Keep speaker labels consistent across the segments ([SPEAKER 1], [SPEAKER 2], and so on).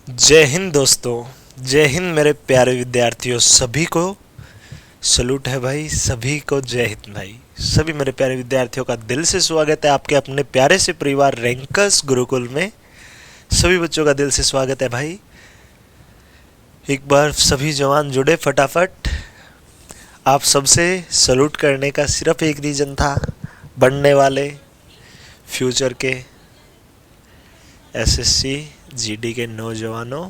[SPEAKER 1] जय हिंद दोस्तों, जय हिंद मेरे प्यारे विद्यार्थियों। सभी को सलूट है भाई, सभी को जय हिंद भाई। सभी मेरे प्यारे विद्यार्थियों का दिल से स्वागत है आपके अपने प्यारे से परिवार रैंकर्स गुरुकुल में। सभी बच्चों का दिल से स्वागत है भाई। एक बार सभी जवान जुड़े फटाफट। आप सबसे सलूट करने का सिर्फ एक रीज़न था, बनने वाले फ्यूचर के एसएससी जीडी के नौजवानों।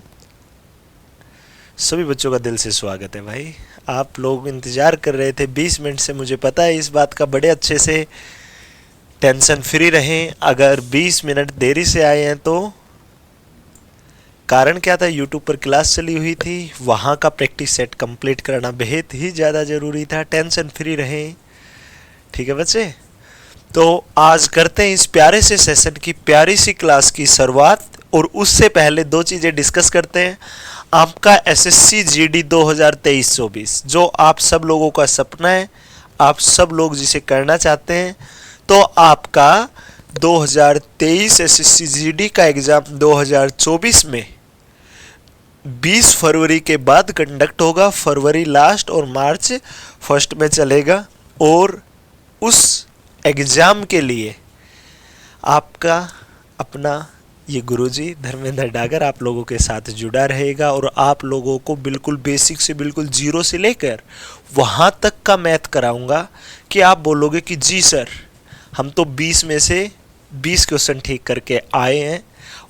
[SPEAKER 1] सभी बच्चों का दिल से स्वागत है भाई। आप लोग इंतज़ार कर रहे थे 20 मिनट से, मुझे पता है इस बात का। बड़े अच्छे से टेंशन फ्री रहें। अगर 20 मिनट देरी से आए हैं तो कारण क्या था? यूट्यूब पर क्लास चली हुई थी, वहाँ का प्रैक्टिस सेट कंप्लीट करना बेहद ही ज़्यादा ज़रूरी था। टेंशन फ्री रहें, ठीक है बच्चे। तो आज करते हैं इस प्यारे से सेशन की, प्यारी सी क्लास की शुरुआत। और उससे पहले दो चीज़ें डिस्कस करते हैं। आपका एसएससी जीडी 2023-24 जो आप सब लोगों का सपना है, आप सब लोग जिसे करना चाहते हैं, तो आपका 2023 एसएससी जीडी का एग्ज़ाम 2024 में 20 फरवरी के बाद कंडक्ट होगा। फरवरी लास्ट और मार्च फर्स्ट में चलेगा। और उस एग्ज़ाम के लिए आपका अपना ये गुरुजी धर्मेंद्र डागर आप लोगों के साथ जुड़ा रहेगा और आप लोगों को बिल्कुल बेसिक से, बिल्कुल जीरो से लेकर वहाँ तक का मैथ कराऊंगा कि आप बोलोगे कि जी सर, हम तो 20 में से 20 क्वेश्चन ठीक करके आए हैं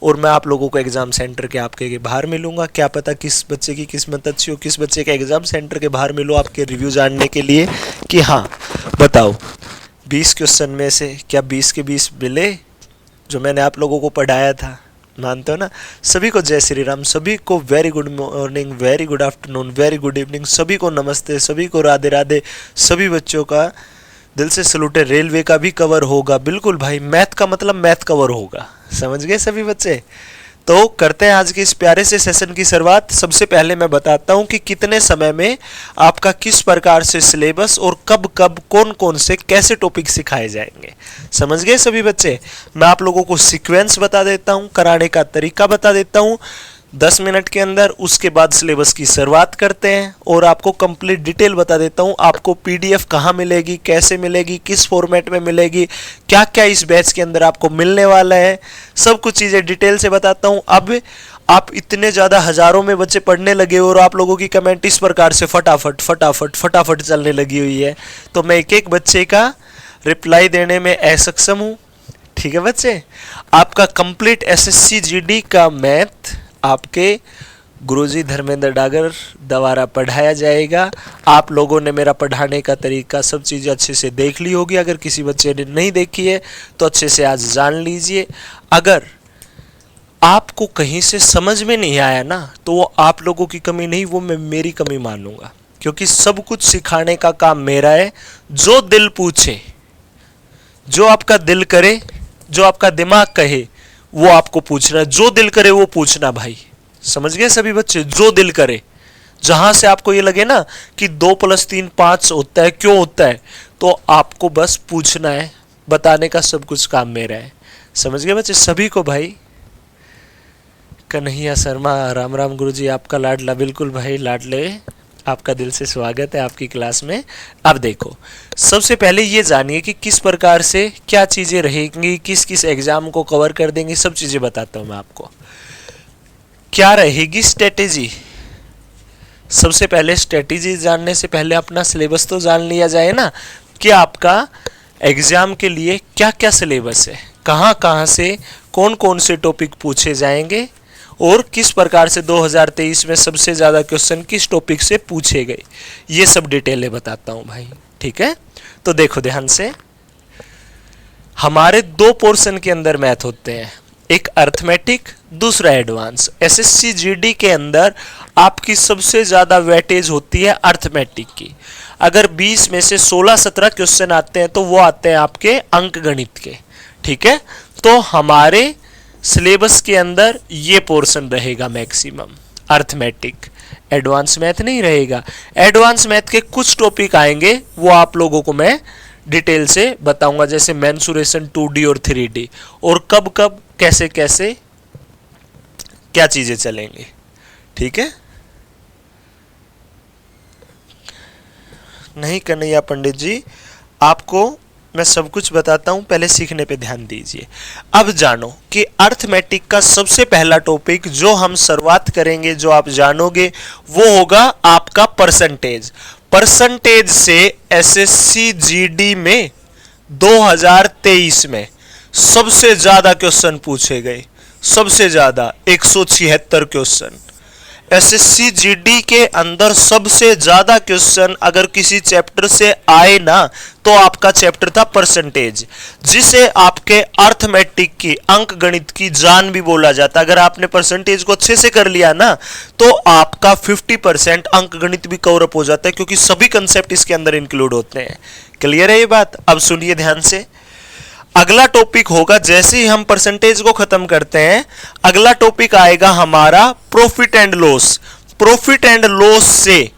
[SPEAKER 1] और मैं आप लोगों को एग्ज़ाम सेंटर के आपके बाहर मिलूंगा। क्या पता किस बच्चे की किस्मत अच्छी हो, किस बच्चे के एग्ज़ाम सेंटर के बाहर मिलो आपके रिव्यू जानने के लिए कि हाँ बताओ 20 क्वेश्चन में से क्या 20 के 20 मिले जो मैंने आप लोगों को पढ़ाया था। मानते हो ना? सभी को जय श्री राम, सभी को very good morning, very good afternoon, very good evening, सभी को नमस्ते, सभी को राधे राधे। सभी बच्चों का दिल से सलूट है। रेलवे का भी कवर होगा, बिल्कुल भाई। मैथ का मतलब मैथ कवर होगा, समझ गए सभी बच्चे? तो करते हैं आज के इस प्यारे से सेशन की शुरुआत। सबसे पहले मैं बताता हूं कि कितने समय में आपका किस प्रकार से सिलेबस और कब कब कौन कौन से कैसे टॉपिक सिखाए जाएंगे। समझ गए सभी बच्चे? मैं आप लोगों को सीक्वेंस बता देता हूं, कराने का तरीका बता देता हूं 10 मिनट के अंदर। उसके बाद सिलेबस की शुरुआत करते हैं और आपको कंप्लीट डिटेल बता देता हूं। आपको पीडीएफ कहाँ मिलेगी, कैसे मिलेगी, किस फॉर्मेट में मिलेगी, क्या क्या इस बैच के अंदर आपको मिलने वाला है, सब कुछ चीज़ें डिटेल से बताता हूं। अब आप इतने ज़्यादा हज़ारों में बच्चे पढ़ने लगे और आप लोगों की कमेंट इस प्रकार से फटाफट फटाफट फटाफट चलने लगी हुई है, तो मैं एक एक बच्चे का रिप्लाई देने में असक्षम हूँ। ठीक है बच्चे? आपका कंप्लीट एसएससी जीडी का मैथ आपके गुरुजी धर्मेंद्र डागर द्वारा पढ़ाया जाएगा। आप लोगों ने मेरा पढ़ाने का तरीका, सब चीज़ें अच्छे से देख ली होगी। अगर किसी बच्चे ने नहीं देखी है तो अच्छे से आज जान लीजिए। अगर आपको कहीं से समझ में नहीं आया ना, तो वो आप लोगों की कमी नहीं, वो मैं मेरी कमी मानूंगा, क्योंकि सब कुछ सिखाने का काम मेरा है। जो दिल पूछे, जो आपका दिल करे, जो आपका दिमाग कहे, वो आपको पूछना। जो दिल करे वो पूछना भाई। समझ गए सभी बच्चे? जो दिल करे, जहां से आपको ये लगे ना कि 2 + 3 5 होता है, क्यों होता है, तो आपको बस पूछना है। बताने का सब कुछ काम मेरा है। समझ गए बच्चे? सभी को भाई कन्हैया शर्मा, राम राम गुरुजी, आपका लाडला। बिल्कुल भाई लाडले, आपका दिल से स्वागत है आपकी क्लास में। अब देखो, सबसे पहले ये जानिए कि किस प्रकार से क्या चीज़ें रहेंगी, किस किस एग्जाम को कवर कर देंगे, सब चीज़ें बताता हूँ मैं आपको। क्या रहेगी स्ट्रेटेजी? सबसे पहले स्ट्रेटेजी जानने से पहले अपना सिलेबस तो जान लिया जाए ना, कि आपका एग्जाम के लिए क्या क्या सिलेबस है, कहाँ कहाँ से कौन कौन से टॉपिक पूछे जाएंगे और किस प्रकार से 2023 में सबसे ज़्यादा क्वेश्चन किस टॉपिक से पूछे गए, ये सब डिटेलें बताता हूँ भाई। ठीक है? तो देखो ध्यान से, हमारे 2 पोर्शन के अंदर मैथ होते हैं, एक अर्थमेटिक, दूसरा एडवांस। एसएससी जीडी के अंदर आपकी सबसे ज़्यादा वेटेज होती है अर्थमेटिक की। अगर 20 में से 16-17 क्वेश्चन आते हैं तो वो आते हैं आपके अंक गणित के। ठीक है? तो हमारे सिलेबस के अंदर ये पोर्शन रहेगा मैक्सिमम, अर्थमेटिक। एडवांस मैथ नहीं रहेगा। एडवांस मैथ के कुछ टॉपिक आएंगे, वो आप लोगों को मैं डिटेल से बताऊंगा, जैसे मेंसुरेशन 2D और 3D, और कब कब कैसे कैसे क्या चीजें चलेंगी, ठीक है। नहीं कन्हैया पंडित जी, आपको मैं सब कुछ बताता हूं, पहले सीखने पे ध्यान दीजिए। अब जानो कि अर्थमेटिक का सबसे पहला टॉपिक जो हम शुरुआत करेंगे, जो आप जानोगे, वो होगा आपका परसेंटेज। परसेंटेज से एसएससी जीडी में 2023 में सबसे ज्यादा क्वेश्चन पूछे गए, सबसे ज्यादा 176 क्वेश्चन। एसएससी जीडी के अंदर सबसे ज्यादा क्वेश्चन अगर किसी चैप्टर से आए ना, तो आपका चैप्टर था परसेंटेज, जिसे आपके अर्थमेटिक की, अंक गणित की जान भी बोला जाता। अगर आपने परसेंटेज को अच्छे से कर लिया ना, तो आपका 50% अंक गणित भी कवर अप हो जाता है, क्योंकि सभी कंसेप्ट इसके अंदर इंक्लूड होते हैं। क्लियर है ये बात? अब सुनिए ध्यान से। अगला टॉपिक होगा, जैसे ही हम परसेंटेज को खत्म करते हैं, अगला टॉपिक आएगा हमारा profit and loss. Profit and loss से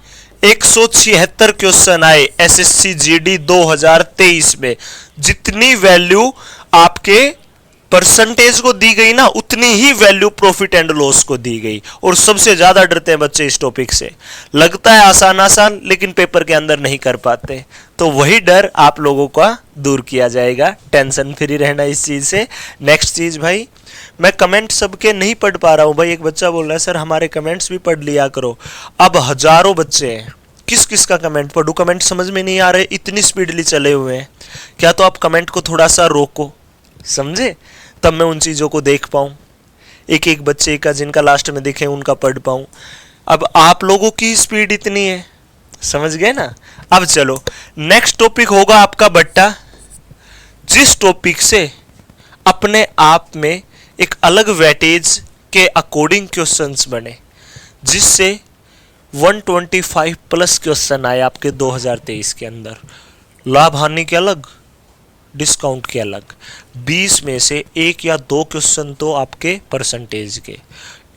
[SPEAKER 1] 176 क्वेश्चन आए एसएससी जीडी 2023 में। जितनी वैल्यू आपके परसेंटेज को दी गई ना, उतनी ही वैल्यू प्रॉफिट एंड लॉस को दी गई। और सबसे ज्यादा डरते हैं बच्चे इस टॉपिक से। लगता है आसान आसान, लेकिन पेपर के अंदर नहीं कर पाते। तो वही डर आप लोगों का दूर किया जाएगा, टेंशन फ्री रहना इस चीज से। नेक्स्ट चीज भाई, मैं कमेंट सबके नहीं पढ़ पा रहा हूं भाई। एक बच्चा बोल रहा है सर हमारे कमेंट्स भी पढ़ लिया करो। अब हजारों बच्चे हैं, किस किस का कमेंट पढ़ूं? कमेंट समझ में नहीं आ रहे, इतनी स्पीडली चले हुए हैं। क्या तो आप कमेंट को थोड़ा सा रोको, समझे, तब मैं उन चीजों को देख पाऊं, एक एक बच्चे का जिनका लास्ट में दिखे उनका पढ़ पाऊं। अब आप लोगों की स्पीड इतनी है, समझ गए ना। अब चलो, नेक्स्ट टॉपिक होगा आपका बट्टा, जिस टॉपिक से अपने आप में एक अलग वेटेज के अकॉर्डिंग क्वेश्चंस बने, जिससे 125 प्लस क्वेश्चन आए आपके 2023 के अंदर। लाभ हानि के अलग, डिस्काउंट के अलग। 20 में से 1 या 2 क्वेश्चन तो आपके परसेंटेज के,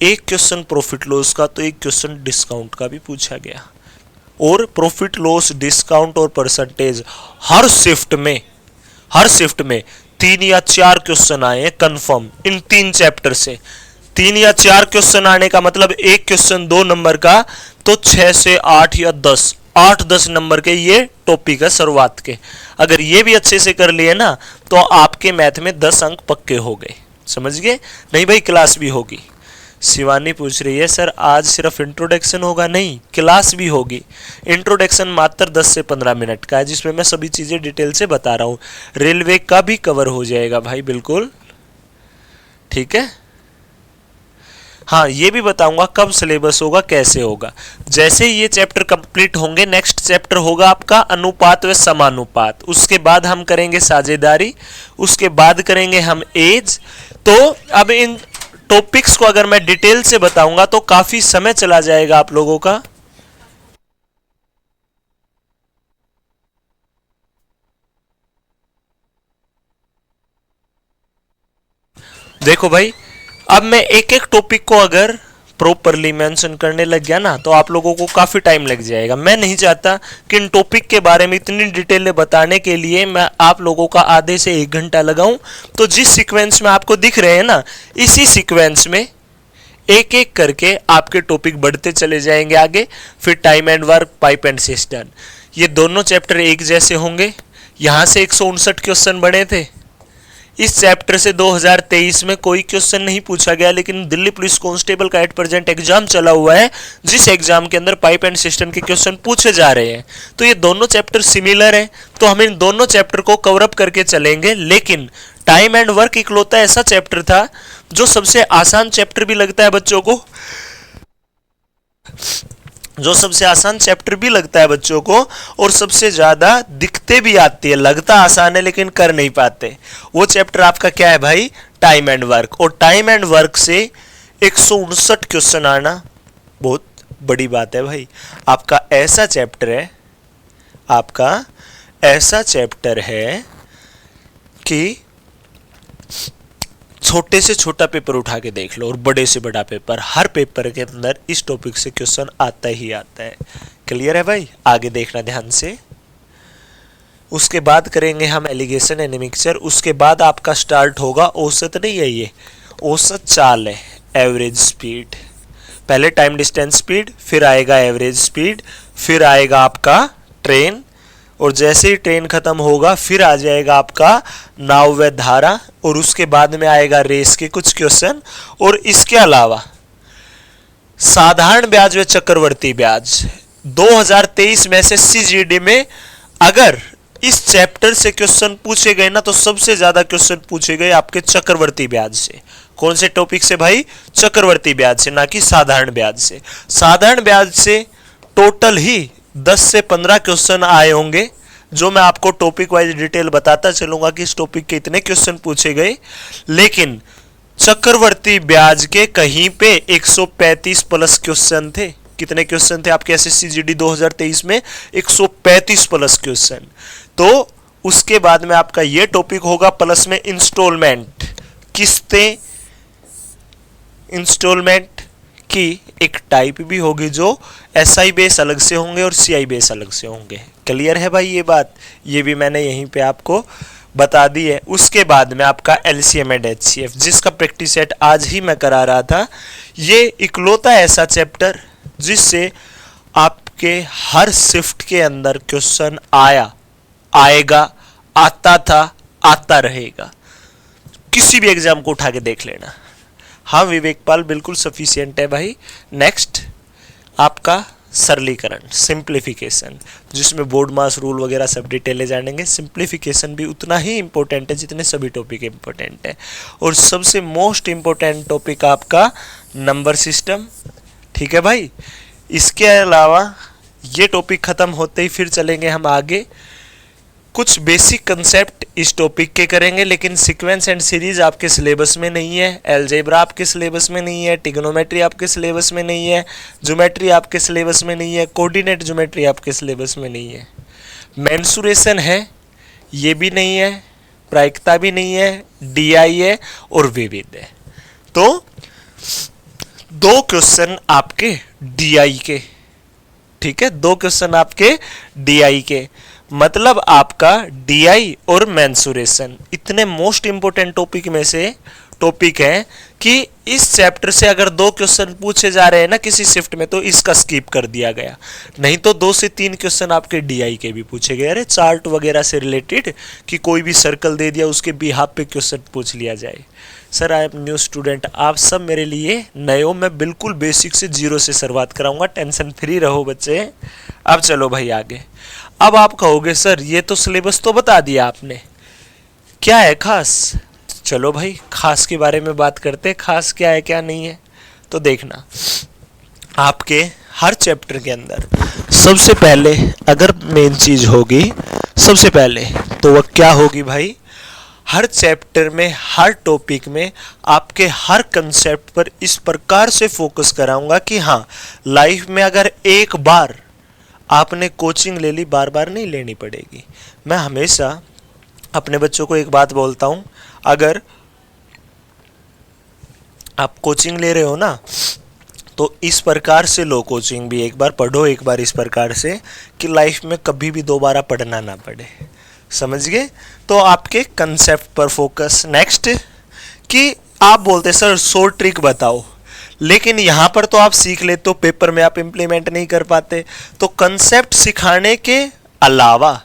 [SPEAKER 1] 1 क्वेश्चन प्रॉफिट लॉस का, तो 1 क्वेश्चन डिस्काउंट का भी पूछा गया। और प्रॉफिट लॉस, डिस्काउंट और परसेंटेज हर शिफ्ट में 3 या 4 क्वेश्चन आए हैं कंफर्म, इन 3 चैप्टर से। 3 या 4 क्वेश्चन आने का मतलब 1 क्वेश्चन 2 नंबर का, तो 6 से 8 या 10, 8-10 नंबर के ये टॉपिक है शुरुआत के। अगर ये भी अच्छे से कर लिए ना, तो आपके मैथ में 10 अंक पक्के हो गए, समझ गए। नहीं भाई, क्लास भी होगी। शिवानी पूछ रही है सर आज सिर्फ इंट्रोडक्शन होगा? नहीं, क्लास भी होगी। इंट्रोडक्शन मात्र 10 से 15 मिनट का है, जिसमें मैं सभी चीजें डिटेल से बता रहा हूँ। रेलवे का भी कवर हो जाएगा भाई, बिल्कुल ठीक है। हाँ, ये भी बताऊंगा कब सिलेबस होगा, कैसे होगा। जैसे ही ये चैप्टर कंप्लीट होंगे, नेक्स्ट चैप्टर होगा आपका अनुपात व समानुपात। उसके बाद हम करेंगे साझेदारी, उसके बाद करेंगे हम एज। तो अब इन टॉपिक्स को अगर मैं डिटेल से बताऊंगा तो काफी समय चला जाएगा आप लोगों का। देखो भाई, अब मैं एक एक टॉपिक को अगर प्रॉपरली मेंशन करने लग गया ना, तो आप लोगों को काफी टाइम लग जाएगा। मैं नहीं चाहता कि इन टॉपिक के बारे में इतनी डिटेल बताने के लिए मैं आप लोगों का आधे से 1 घंटा लगाऊं। तो जिस सीक्वेंस में आपको दिख रहे हैं ना, इसी सीक्वेंस में एक एक करके आपके टॉपिक बढ़ते चले जाएंगे आगे। फिर time and work, pipe and system, ये दोनों चैप्टर एक जैसे होंगे। यहां से 159 क्वेश्चन बने थे। इस चैप्टर से 2023 में कोई क्वेश्चन नहीं पूछा गया, लेकिन दिल्ली पुलिस कांस्टेबल का एट प्रेजेंट एग्जाम चला हुआ है, जिस एग्जाम के अंदर पाइप एंड सिस्टम के क्वेश्चन पूछे जा रहे हैं। तो ये दोनों चैप्टर सिमिलर है, तो हम इन दोनों चैप्टर को कवर अप करके चलेंगे। लेकिन टाइम एंड वर्क इकलौता ऐसा चैप्टर था जो सबसे आसान चैप्टर भी लगता है बच्चों को, और सबसे ज्यादा दिक्कतें भी आती है। लगता आसान है लेकिन कर नहीं पाते। वो चैप्टर आपका क्या है भाई? Time and work. और टाइम एंड वर्क से 159 क्वेश्चन आना बहुत बड़ी बात है भाई। आपका ऐसा चैप्टर है कि छोटे से छोटा पेपर उठा के देख लो और बड़े से बड़ा पेपर, हर पेपर के अंदर इस टॉपिक से क्वेश्चन आता ही आता है। क्लियर है भाई? आगे देखना ध्यान से। उसके बाद करेंगे हम एलिगेशन एंड मिक्सचर। उसके बाद आपका स्टार्ट होगा औसत, नहीं है ये औसत चाल है, एवरेज स्पीड। पहले टाइम डिस्टेंस स्पीड, फिर आएगा एवरेज स्पीड, फिर आएगा आपका ट्रेन, और जैसे ही ट्रेन खत्म होगा फिर आ जाएगा आपका नाव व धारा, और उसके बाद में आएगा रेस के कुछ क्वेश्चन। और इसके अलावा साधारण ब्याज व चक्रवर्ती ब्याज 2023 में से सीजीडी में अगर इस चैप्टर से क्वेश्चन पूछे गए ना, तो सबसे ज्यादा क्वेश्चन पूछे गए आपके चक्रवर्ती ब्याज से। कौन से टॉपिक से भाई? चक्रवर्ती ब्याज से, ना कि साधारण ब्याज से। साधारण ब्याज से टोटल ही 10 से 15 क्वेश्चन आए होंगे, जो मैं आपको टॉपिक वाइज डिटेल बताता चलूंगा कि इस टॉपिक के इतने क्वेश्चन पूछे गए। लेकिन चक्रवर्ती ब्याज के कहीं पे 135 प्लस क्वेश्चन थे। कितने क्वेश्चन थे आपके एसएससी जीडी 2023 में? 135 प्लस क्वेश्चन। तो उसके बाद में आपका ये टॉपिक होगा, प्लस में इंस्टॉलमेंट, किस्तें। इंस्टॉलमेंट की एक टाइप भी होगी जो एसआई बेस अलग से होंगे और सीआई बेस अलग से होंगे। क्लियर है भाई ये बात? ये भी मैंने यहीं पे आपको बता दी है। उसके बाद में आपका एलसीएम एंड एचसीएफ, जिसका प्रैक्टिस सेट आज ही मैं करा रहा था। ये इकलौता ऐसा चैप्टर जिससे आपके हर शिफ्ट के अंदर क्वेश्चन आएगा, आता था, आता रहेगा। किसी भी एग्जाम को उठा के देख लेना। हाँ विवेकपाल, बिल्कुल सफिशिएंट है भाई। नेक्स्ट आपका सरलीकरण, सिंप्लीफिकेशन, जिसमें बोर्ड मास रूल वगैरह सब डिटेल जानेंगे। सिंप्लीफिकेशन भी उतना ही इंपॉर्टेंट है जितने सभी टॉपिक इंपॉर्टेंट है। और सबसे मोस्ट इंपॉर्टेंट टॉपिक आपका नंबर सिस्टम। ठीक है भाई। इसके अलावा ये टॉपिक खत्म होते ही फिर चलेंगे हम आगे। कुछ बेसिक कंसेप्ट इस टॉपिक के करेंगे, लेकिन सीक्वेंस एंड सीरीज आपके सिलेबस में नहीं है, अलजेब्रा आपके सिलेबस में नहीं है, ट्रिग्नोमेट्री आपके सिलेबस में नहीं है, ज्योमेट्री आपके सिलेबस में नहीं है, कोऑर्डिनेट ज्योमेट्री आपके सिलेबस में नहीं है। मेंसुरेशन है, ये भी नहीं है, प्रायिकता भी नहीं है, डीआई है और विविध है। तो 2 क्वेश्चन आपके डीआई के, ठीक है, 2 क्वेश्चन आपके डीआई के, मतलब आपका डीआई और मेंसुरेशन इतने मोस्ट इंपोर्टेंट टॉपिक में से टॉपिक है कि इस चैप्टर से अगर 2 क्वेश्चन पूछे जा रहे हैं ना किसी शिफ्ट में, तो इसका स्किप कर दिया गया। नहीं तो 2 से 3 क्वेश्चन आपके डीआई के भी पूछे गए। अरे चार्ट वगैरह से रिलेटेड, कि कोई भी सर्कल दे दिया उसके बिहाफ पे क्वेश्चन पूछ लिया जाए। Sir I am new student, आप सब मेरे लिए नए हो। मैं बिल्कुल बेसिक से 0 से शुरुआत कराऊंगा, टेंशन फ्री रहो बच्चे। अब चलो भाई आगे। अब आप कहोगे सर ये तो सिलेबस तो बता दिया आपने, क्या है खास? चलो भाई खास के बारे में बात करते हैं, खास क्या है क्या नहीं है। तो देखना, आपके हर चैप्टर के अंदर सबसे पहले अगर मेन चीज होगी सबसे पहले, तो वह क्या होगी भाई? हर चैप्टर में, हर टॉपिक में आपके हर कंसेप्ट पर इस प्रकार से फोकस कराऊंगा कि हाँ, लाइफ में अगर एक बार आपने कोचिंग ले ली, बार बार नहीं लेनी पड़ेगी। मैं हमेशा अपने बच्चों को एक बात बोलता हूं, अगर आप कोचिंग ले रहे हो ना, तो इस प्रकार से लो कोचिंग भी, एक बार पढ़ो, एक बार इस प्रकार से कि लाइफ में कभी भी दोबारा पढ़ना ना पड़े। समझ गए? तो आपके कंसेप्ट पर फोकस। नेक्स्ट, कि आप बोलते सर 100 ट्रिक बताओ, लेकिन यहां पर तो आप सीख लेते हो, पेपर में आप इंप्लीमेंट नहीं कर पाते। तो कंसेप्ट सिखाने के अलावा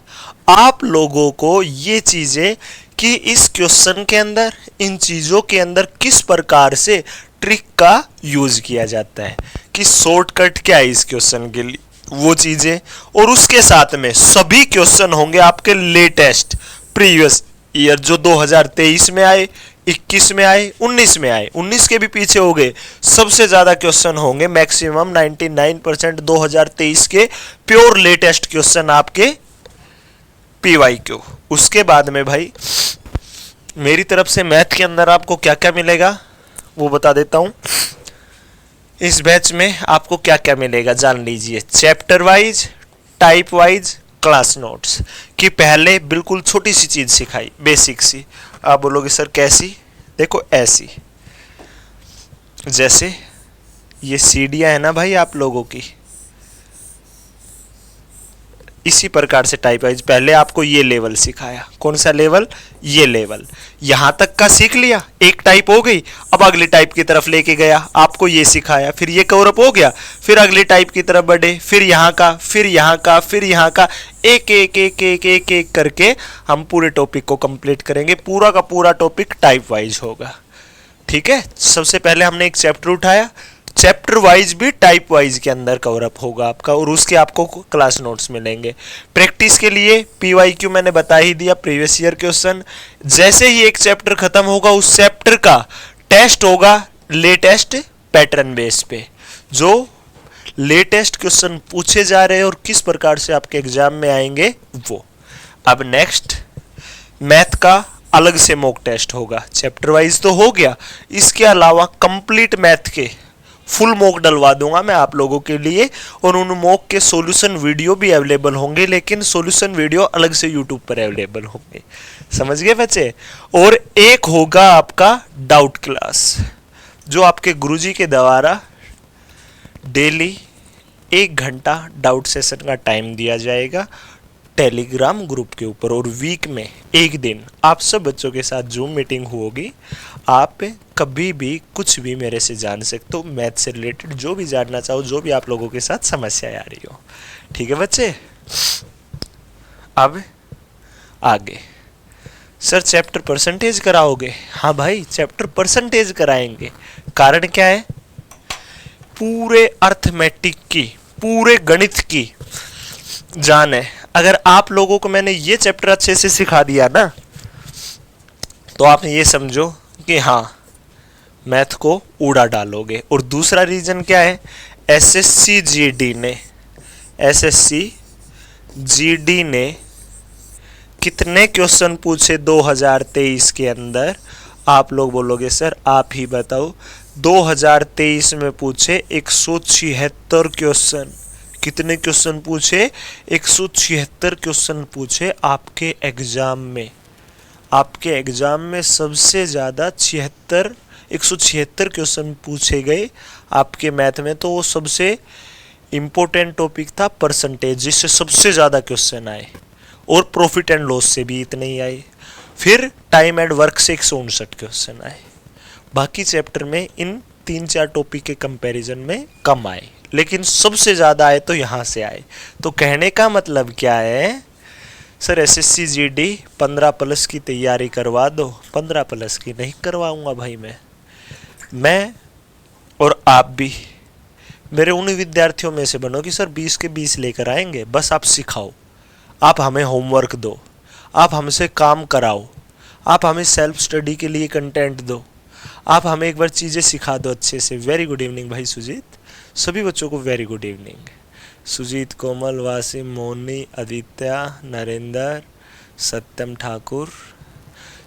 [SPEAKER 1] आप लोगों को ये चीजें कि इस क्वेश्चन के अंदर, इन चीजों के अंदर किस प्रकार से ट्रिक का यूज किया जाता है, कि शॉर्टकट क्या है इस क्वेश्चन के लिए, वो चीजें। और उसके साथ में सभी क्वेश्चन होंगे आपके लेटेस्ट प्रीवियस ईयर, जो 2023 में आए, 21 में आए, 19 में आए, 19 के भी पीछे हो गए। सबसे ज्यादा क्वेश्चन होंगे, मैक्सिमम 99% 2023 के प्योर लेटेस्ट क्वेश्चन आपके पीवाईक्यू। उसके बाद में भाई मेरी तरफ से मैथ के अंदर आपको क्या क्या मिलेगा वो बता देता हूं। इस बैच में आपको क्या क्या मिलेगा जान लीजिए। Chapter wise, type wise, class notes की पहले बिल्कुल छोटी सी चीज सिखाई, बेसिक सी। आप बोलोगे सर कैसी? देखो ऐसी, जैसे ये सीढ़ियां है ना भाई आप लोगों की, इसी प्रकार से टाइप वाइज पहले आपको ये लेवल सिखाया, कौन सा लेवल, ये लेवल, यहां तक का सीख लिया, एक टाइप हो गई। अब अगली टाइप की तरफ लेके गया, आपको ये सिखाया, फिर ये कवर अप हो गया, फिर अगली टाइप की तरफ बढ़े, फिर यहाँ का, फिर यहाँ का, फिर यहाँ का, एक एक एक एक एक एक करके हम पूरे टॉपिक को कंप्लीट करेंगे। पूरा का पूरा टॉपिक टाइप वाइज होगा। ठीक है, सबसे पहले हमने एक चैप्टर उठाया, चैप्टर वाइज भी टाइप वाइज के अंदर कवर अप होगा आपका, और उसके आपको क्लास नोट्स मिलेंगे। प्रैक्टिस के लिए पीवाईक्यू मैंने बता ही दिया, प्रीवियस ईयर क्वेश्चन। जैसे ही एक चैप्टर खत्म होगा उस चैप्टर का टेस्ट होगा लेटेस्ट पैटर्न बेस पे, जो लेटेस्ट क्वेश्चन पूछे जा रहे हैं और किस प्रकार से आपके एग्जाम में आएंगे वो। अब नेक्स्ट मैथ का अलग से मॉक टेस्ट होगा, चैप्टर वाइज तो हो गया, इसके अलावा कंप्लीट मैथ के फुल मॉक डलवा दूंगा मैं आप लोगों के लिए, और उन मॉक के सॉल्यूशन वीडियो भी अवेलेबल होंगे, लेकिन सॉल्यूशन वीडियो अलग से यूट्यूब पर अवेलेबल होंगे। समझ गए बच्चे। और एक होगा आपका डाउट क्लास, जो आपके गुरुजी के द्वारा डेली 1 घंटा डाउट सेशन का टाइम दिया जाएगा टेलीग्राम ग्रुप के ऊपर, और वीक में एक दिन आप सब बच्चों के साथ जूम मीटिंग होगी। आप कभी भी कुछ भी मेरे से जान सकते हो, मैथ से रिलेटेड जो भी जानना चाहो, जो भी आप लोगों के साथ समस्या आ रही हो। ठीक है बच्चे। अब आगे सर चैप्टर परसेंटेज कराओगे? हाँ भाई, चैप्टर परसेंटेज कराएंगे। कारण क्या है, पूरे अर्थमेटिक की, पूरे गणित की जान है। अगर आप लोगों को मैंने ये चैप्टर अच्छे से सिखा दिया ना, तो आप ये समझो कि हाँ मैथ को उड़ा डालोगे। और दूसरा रीजन क्या है, एसएससी जीडी ने कितने क्वेश्चन पूछे 2023 के अंदर? आप लोग बोलोगे सर आप ही बताओ। 2023 में पूछे 176 क्वेश्चन। कितने क्वेश्चन पूछे? 176 क्वेश्चन पूछे आपके एग्जाम में। आपके एग्जाम में सबसे ज़्यादा 176 क्वेश्चन पूछे गए आपके मैथ में, तो वो सबसे इम्पोर्टेंट टॉपिक था परसेंटेज, जिससे सबसे ज़्यादा क्वेश्चन आए, और प्रॉफिट एंड लॉस से भी इतने ही आए। फिर टाइम एंड वर्क से 159 क्वेश्चन आए। बाकी चैप्टर में इन 3-4 टॉपिक के कंपैरिजन में कम आए, लेकिन सबसे ज़्यादा आए तो यहाँ से आए। तो कहने का मतलब क्या है, सर एसएससी जीडी 15+ की तैयारी करवा दो। 15+ की नहीं करवाऊंगा भाई मैं और आप भी मेरे उन विद्यार्थियों में से बनो कि सर 20 के 20 लेकर आएंगे। बस आप सिखाओ, आप हमें होमवर्क दो, आप हमसे काम कराओ, आप हमें सेल्फ स्टडी के लिए कंटेंट दो, आप हमें एक बार चीज़ें सिखा दो अच्छे से। वेरी गुड इवनिंग भाई सुजीत, सभी बच्चों को वेरी गुड इवनिंग। सुजीत, कोमल, वासिम, मोनी, आदित्य, नरेंद्र, सत्यम ठाकुर।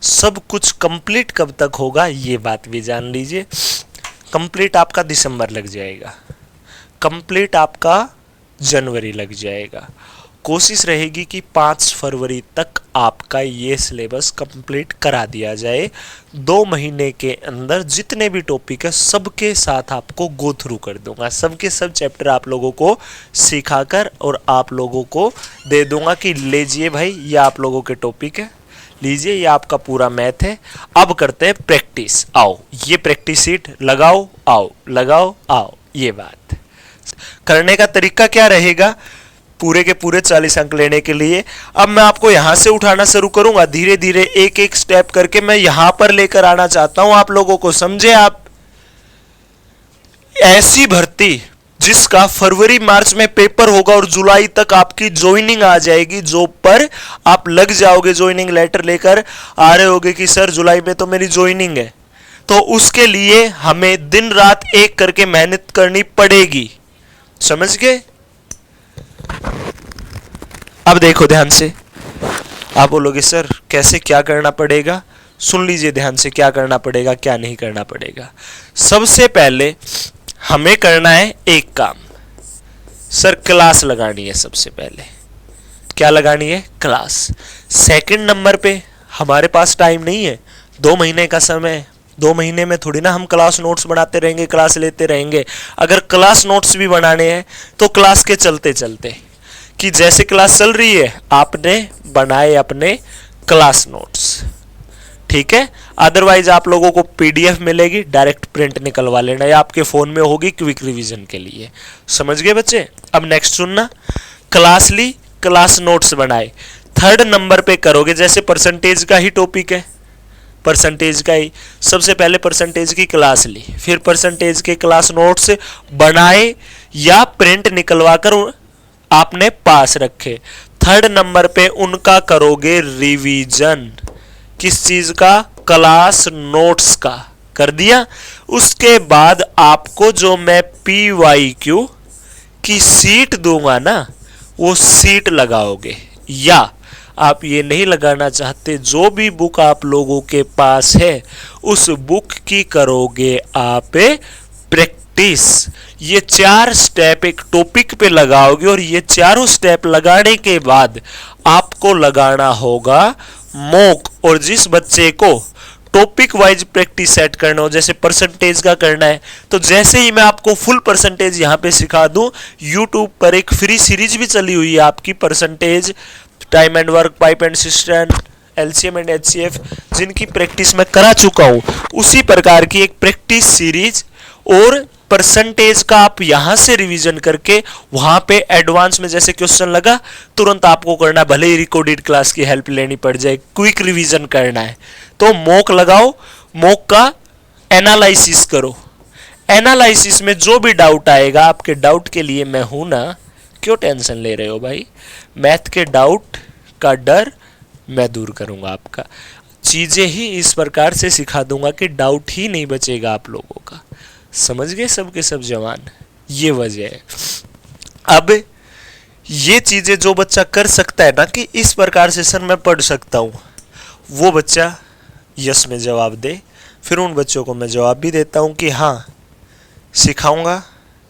[SPEAKER 1] सब कुछ कंप्लीट कब तक होगा ये बात भी जान लीजिए। कंप्लीट आपका दिसंबर लग जाएगा, कंप्लीट आपका जनवरी लग जाएगा। कोशिश रहेगी कि 5 फरवरी तक आपका ये सिलेबस कंप्लीट करा दिया जाए। 2 महीने के अंदर जितने भी टॉपिक है सबके साथ आपको गो थ्रू कर दूंगा, सबके सब चैप्टर आप लोगों को सिखाकर और आप लोगों को दे दूंगा कि लीजिए भाई ये आप लोगों के टॉपिक है, लीजिए ये आपका पूरा मैथ है। अब करते हैं प्रैक्टिस। आओ ये प्रैक्टिस शीट लगाओ, आओ लगाओ, आओ। ये बात करने का तरीका क्या रहेगा, पूरे के पूरे 40 अंक लेने के लिए अब मैं आपको यहां से उठाना शुरू करूंगा, धीरे धीरे एक एक स्टेप करके मैं यहां पर लेकर आना चाहता हूं आप लोगों को। समझे आप? ऐसी भर्ती जिसका फरवरी मार्च में पेपर होगा और जुलाई तक आपकी ज्वाइनिंग आ जाएगी, जॉब पर आप लग जाओगे, ज्वाइनिंग लेटर लेकर आ रहे होगे कि सर जुलाई में तो मेरी ज्वाइनिंग है। तो उसके लिए हमें दिन रात एक करके मेहनत करनी पड़ेगी। समझ गए? अब देखो ध्यान से, आप बोलोगे सर कैसे क्या करना पड़ेगा? सुन लीजिए ध्यान से, क्या करना पड़ेगा क्या नहीं करना पड़ेगा। सबसे पहले हमें करना है एक काम, सर क्लास लगानी है। सबसे पहले क्या लगानी है? क्लास। सेकंड नंबर पे हमारे पास टाइम नहीं है, 2 महीने का समय। 2 महीने में थोड़ी ना हम क्लास नोट्स बनाते रहेंगे, क्लास लेते रहेंगे। अगर क्लास नोट्स भी बनाने हैं तो क्लास के चलते चलते, कि जैसे क्लास चल रही है आपने बनाए अपने क्लास नोट्स, ठीक है। अदरवाइज आप लोगों को पीडीएफ मिलेगी, डायरेक्ट प्रिंट निकलवा लेना या आपके फोन में होगी क्विक रिवीजन के लिए। समझ गए बच्चे। अब नेक्स्ट सुनना, क्लास ली, क्लास नोट्स बनाए। थर्ड नंबर पे करोगे, जैसे परसेंटेज का ही टॉपिक है, परसेंटेज का ही, सबसे पहले परसेंटेज की क्लास ली, फिर परसेंटेज के क्लास नोट्स बनाए या प्रिंट निकलवा कर आपने पास रखे। थर्ड नंबर पे उनका करोगे रिवीजन। किस चीज का? क्लास नोट्स का। कर दिया। उसके बाद आपको जो मैं PYQ की सीट दूंगा ना, वो सीट लगाओगे। या आप ये नहीं लगाना चाहते, जो भी बुक आप लोगों के पास है उस बुक की करोगे आप प्रैक्टिस। ये 4 स्टेप एक टॉपिक पे लगाओगे और ये चारों स्टेप लगाने के बाद आपको लगाना होगा मॉक। और जिस बच्चे को टॉपिक वाइज प्रैक्टिस सेट करना हो, जैसे परसेंटेज का करना है, तो जैसे ही मैं आपको फुल परसेंटेज यहाँ पे सिखा दूं, यूट्यूब पर एक फ्री सीरीज भी चली हुई है आपकी percentage, time and work, pipe and system, LCM and HCF, जिनकी प्रैक्टिस मैं करा चुका हूं। उसी प्रकार की एक प्रैक्टिस सीरीज और परसेंटेज का आप यहां से रिवीजन करके वहां पे एडवांस में जैसे क्वेश्चन लगा तुरंत आपको करना, भले ही रिकॉर्डेड क्लास की हेल्प लेनी पड़ जाए, क्विक रिवीजन करना है तो मॉक लगाओ, मॉक का एनालिसिस करो। एनालिसिस में जो भी डाउट आएगा, आपके डाउट के लिए मैं हूं ना, क्यों टेंशन ले रहे हो भाई? मैथ के डाउट का डर मैं दूर करूंगा आपका। चीजें ही इस प्रकार से सिखा दूंगा कि डाउट ही नहीं बचेगा आप लोगों का। समझ गए सब के सब जवान? ये वजह है। अब ये चीजें जो बच्चा कर सकता है ना कि इस प्रकार से सर मैं पढ़ सकता हूं, वो बच्चा यस में जवाब दे। फिर उन बच्चों को मैं जवाब भी देता हूं कि हाँ सिखाऊंगा,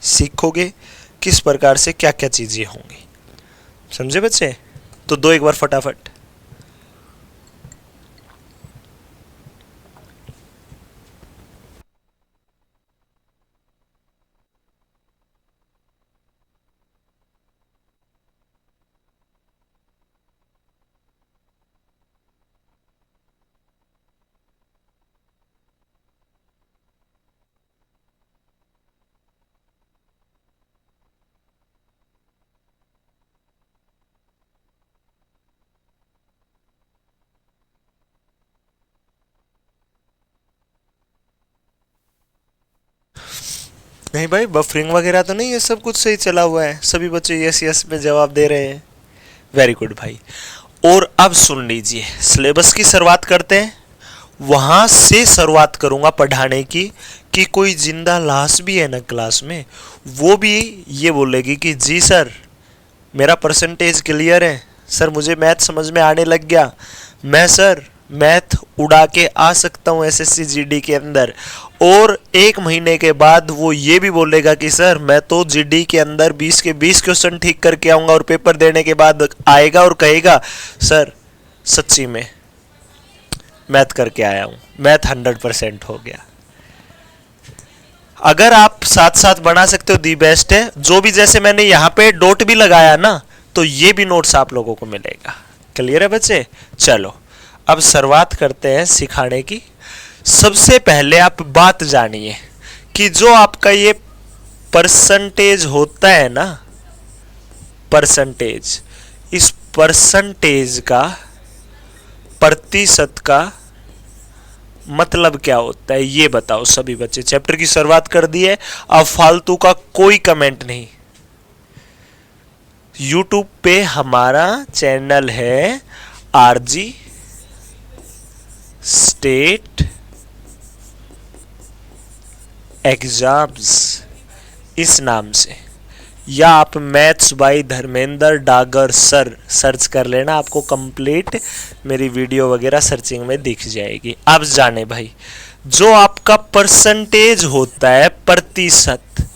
[SPEAKER 1] सीखोगे किस प्रकार से क्या क्या चीजें होंगी। समझे बच्चे? तो दो एक बार फटाफट। नहीं भाई, बफरिंग वगैरह तो नहीं है, सब कुछ सही चला हुआ है, सभी बच्चे यस यस में जवाब दे रहे हैं। वेरी गुड भाई। और अब सुन लीजिए, सिलेबस की शुरुआत करते हैं। वहां से शुरुआत करूंगा पढ़ाने की कि कोई जिंदा लाश भी है ना क्लास में, वो भी ये बोलेगी कि जी सर मेरा परसेंटेज क्लियर है, सर मुझे मैथ समझ में आने लग गया, मैं सर मैथ उड़ा के आ सकता हूँ SSC GD के अंदर। और 1 महीने के बाद वो ये भी बोलेगा कि सर मैं तो GD के अंदर 20 के 20 क्वेश्चन ठीक करके आऊंगा, और पेपर देने के बाद आएगा और कहेगा सर सच्ची में मैथ करके आया हूँ, मैथ 100% हो गया। अगर आप साथ साथ बना सकते हो दी बेस्ट है। जो भी जैसे मैंने यहाँ पे डॉट भी लगाया ना, तो ये भी नोट्स आप लोगों को मिलेगा। क्लियर है बच्चे? चलो अब शुरुआत करते हैं सिखाने की। सबसे पहले आप बात जानिए कि जो आपका ये परसेंटेज होता है ना, परसेंटेज, इस परसेंटेज का, प्रतिशत का मतलब क्या होता है ये बताओ सभी बच्चे। चैप्टर की शुरुआत कर दी है, अब फालतू का कोई कमेंट नहीं। यूट्यूब पे हमारा चैनल है RG स्टेट एग्जाम्स इस नाम से, या आप maths by Dharmendra Dagar sir search कर लेना, आपको कंप्लीट मेरी वीडियो वगैरह सर्चिंग में दिख जाएगी। अब जाने भाई, जो आपका परसेंटेज होता है प्रतिशत,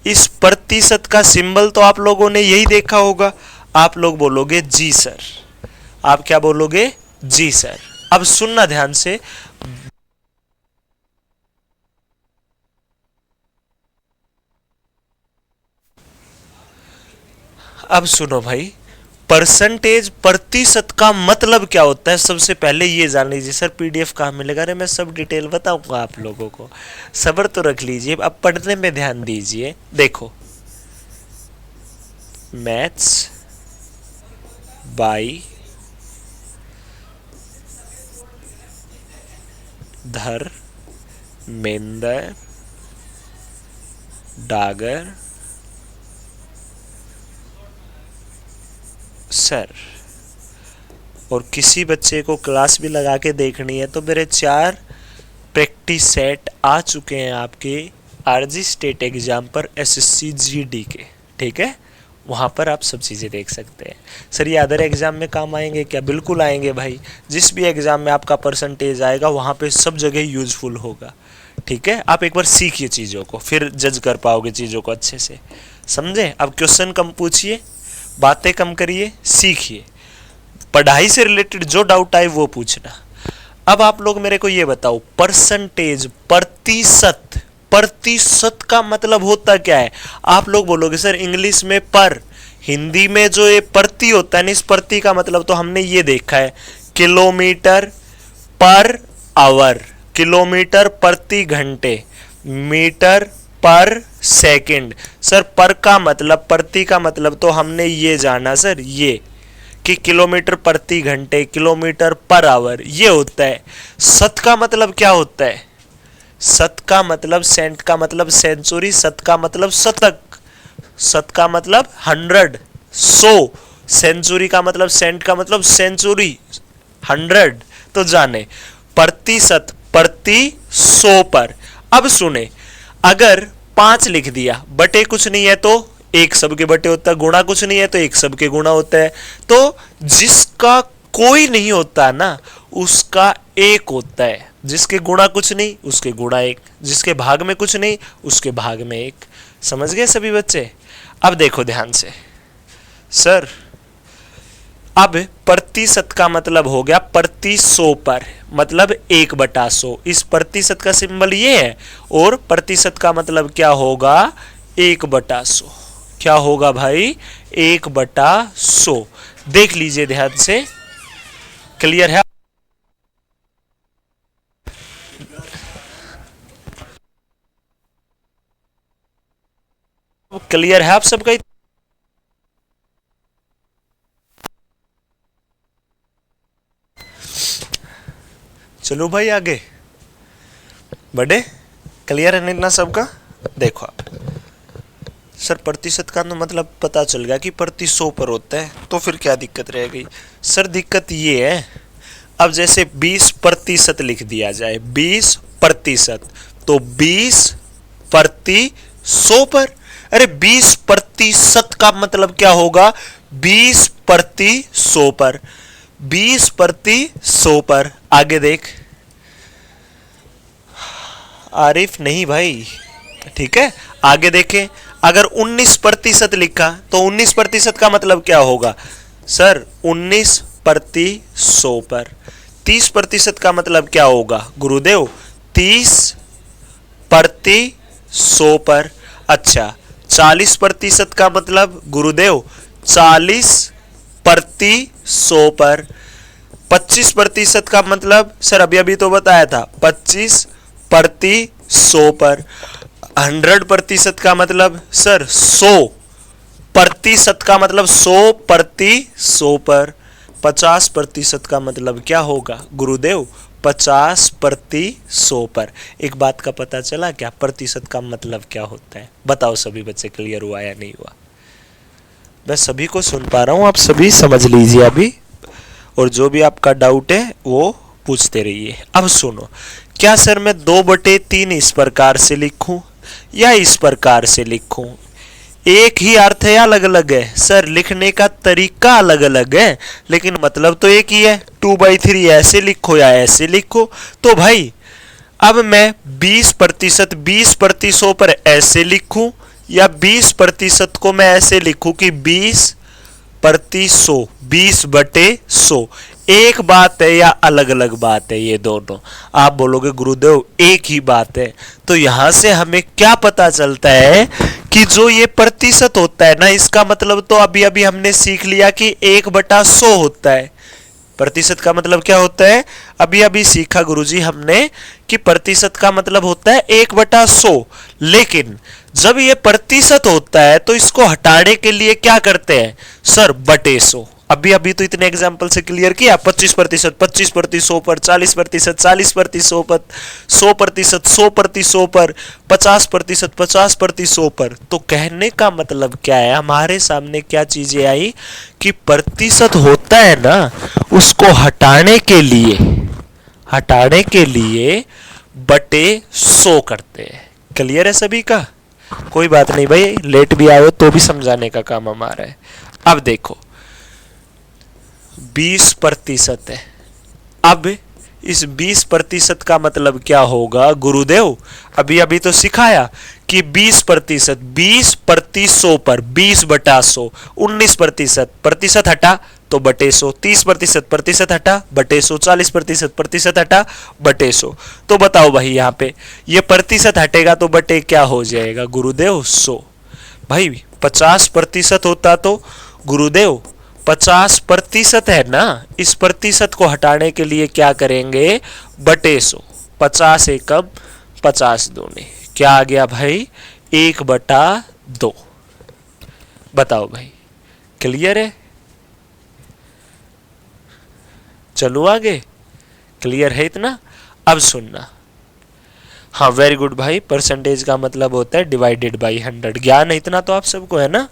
[SPEAKER 1] इस प्रतिशत का सिंबल तो आप लोगों ने यही देखा होगा, आप लोग बोलोगे जी सर। आप क्या बोलोगे? जी सर। अब सुनना ध्यान से, अब सुनो भाई, परसेंटेज प्रतिशत का मतलब क्या होता है, सबसे पहले ये जान लीजिए। सर पीडीएफ कहाँ मिलेगा? अरे मैं सब डिटेल बताऊंगा आप लोगों को, सब्र तो रख लीजिए, अब पढ़ने में ध्यान दीजिए। देखो, maths by Dharmendra Dagar sir, और किसी बच्चे को क्लास भी लगा के देखनी है तो मेरे 4 प्रैक्टिस सेट आ चुके हैं आपके आरजी स्टेट एग्जाम पर, एसएससी जीडी के, ठीक है, वहाँ पर आप सब चीज़ें देख सकते हैं। सर ये अदर एग्जाम में काम आएंगे क्या? बिल्कुल आएंगे भाई, जिस भी एग्जाम में आपका परसेंटेज आएगा वहाँ पे सब जगह यूजफुल होगा, ठीक है। आप एक बार सीखिए चीज़ों को, फिर जज कर पाओगे चीज़ों को अच्छे से, समझे? अब क्वेश्चन कम पूछिए, बातें कम करिए, सीखिए, पढ़ाई से रिलेटेड जो डाउट आए वो पूछना। अब आप लोग मेरे को ये बताओ, परसेंटेज प्रतिशत, प्रतिशत का मतलब होता क्या है? आप लोग बोलोगे सर इंग्लिश में पर, हिंदी में जो ये प्रति होता है ना, इस प्रति का मतलब तो हमने ये देखा है, किलोमीटर पर आवर, किलोमीटर प्रति घंटे, मीटर पर सेकंड। सर पर का मतलब, प्रति का मतलब तो हमने ये जाना सर, ये कि किलोमीटर प्रति घंटे, किलोमीटर पर आवर, ये होता है। शत का मतलब क्या होता है? शत का मतलब, सेंट का मतलब सेंचुरी, शत का मतलब शतक, शत का मतलब 100, 100, सेंचुरी का मतलब, सेंट का मतलब सेंचुरी, 100, तो जाने प्रतिशत, प्रति 100 पर। अब सुने, अगर 5 लिख दिया, बटे कुछ नहीं है तो 1 सबके बटे होता है, गुणा कुछ नहीं है तो 1 सबके गुणा होता है, तो जिसका कोई नहीं होता ना उसका 1 होता है, जिसके गुणा कुछ नहीं उसके गुणा 1, जिसके भाग में कुछ नहीं उसके भाग में 1। समझ गए सभी बच्चे? अब देखो ध्यान से, सर अब प्रतिशत का मतलब हो गया प्रति 100 पर, मतलब 1/100, इस प्रतिशत का सिंबल ये है, और प्रतिशत का मतलब क्या होगा? 1/100। क्या होगा भाई? 1/100। देख लीजिए ध्यान से, क्लियर है? क्लियर है आप सबका? चलो भाई आगे बढ़े, क्लियर है इतना सबका? देखो आप, सर प्रतिशत का तो मतलब पता चल गया कि प्रति 100 पर होता है, तो फिर क्या दिक्कत रह गई? सर दिक्कत ये है, अब जैसे 20% लिख दिया जाए, 20%, तो 20 प्रति 100 पर, अरे 20% का मतलब क्या होगा? 20 प्रति 100 पर, 20 प्रति 100 पर। आगे देख, आरिफ नहीं भाई, ठीक है, आगे देखें, अगर 19% लिखा तो 19% का मतलब क्या होगा? सर 19 प्रति 100 पर। 30% का मतलब क्या होगा गुरुदेव? 30 प्रति 100 पर। अच्छा, 40% का मतलब गुरुदेव 40 प्रति 100 पर। 25% का मतलब सर अभी अभी तो बताया था 25 प्रति 100 पर। 100% का मतलब सर 100% का मतलब 100 प्रति 100 पर। 50% का मतलब क्या होगा गुरुदेव? 50 प्रति 100 पर। एक बात का पता चला क्या? प्रतिशत का मतलब क्या होता है? बताओ सभी बच्चे, क्लियर हुआ या नहीं हुआ? मैं सभी को सुन पा रहा हूं, आप सभी समझ लीजिए अभी, और जो भी आपका डाउट है वो पूछते रहिए। अब सुनो, क्या सर मैं 2/3 इस प्रकार से लिखूं या इस प्रकार से लिखूं? एक ही अर्थ है या अलग अलग है? सर लिखने का तरीका अलग अलग है, लेकिन मतलब तो एक ही है। 2/3 ऐसे लिखो या ऐसे लिखो। तो भाई अब मैं 20% 20 प्रति 100 पर ऐसे लिखूं, या 20% को मैं ऐसे लिखूं कि 20 प्रति 100, 20/100। एक बात है या अलग अलग बात है? ये दोनों आप बोलोगे गुरुदेव एक ही बात है। तो यहां से हमें क्या पता चलता है कि जो ये प्रतिशत होता है ना, इसका मतलब तो अभी अभी हमने सीख लिया कि 1/100 होता है। प्रतिशत का मतलब क्या होता है, अभी अभी सीखा गुरुजी हमने कि प्रतिशत का मतलब होता है 1/100। लेकिन जब ये प्रतिशत होता है तो इसको हटाने के लिए क्या करते हैं सर, बटे 100। अभी अभी तो इतने एग्जाम्पल से क्लियर किया, 25% 25% 100 पर, 40% 40% 100 पर, 100% 100% पर, 50% 50% 100 पर। तो कहने का मतलब क्या है, हमारे सामने क्या चीजें आई कि प्रतिशत होता है ना, उसको हटाने के लिए बटे 100 करते हैं। क्लियर है सभी का? कोई बात नहीं भाई, लेट भी आए हो तो भी समझाने का काम हमारा है। अब देखो 20% है। अब इस 20% का मतलब क्या होगा गुरुदेव, अभी अभी तो सिखाया कि 20%, 20/100 पर 20/100, 19% प्रतिशत हटा तो बटे 100, 30% प्रतिशत हटा बटे 100, 40% प्रतिशत हटा बटे 100। तो बताओ भाई यहाँ पे ये प्रतिशत हटेगा तो बटे क्या हो जाएगा गुरुदेव, 100। भाई 50% होता तो गुरुदेव 50% है ना, इस प्रतिशत को हटाने के लिए क्या करेंगे, बटे 100। 50 एकम 50 दूनी, क्या आ गया भाई, 1/2। बताओ भाई, क्लियर है? चलो आगे, क्लियर है इतना? अब सुनना, हाँ वेरी गुड भाई, परसेंटेज का मतलब होता है डिवाइडेड बाई 100। ज्ञान है इतना तो आप सबको है ना?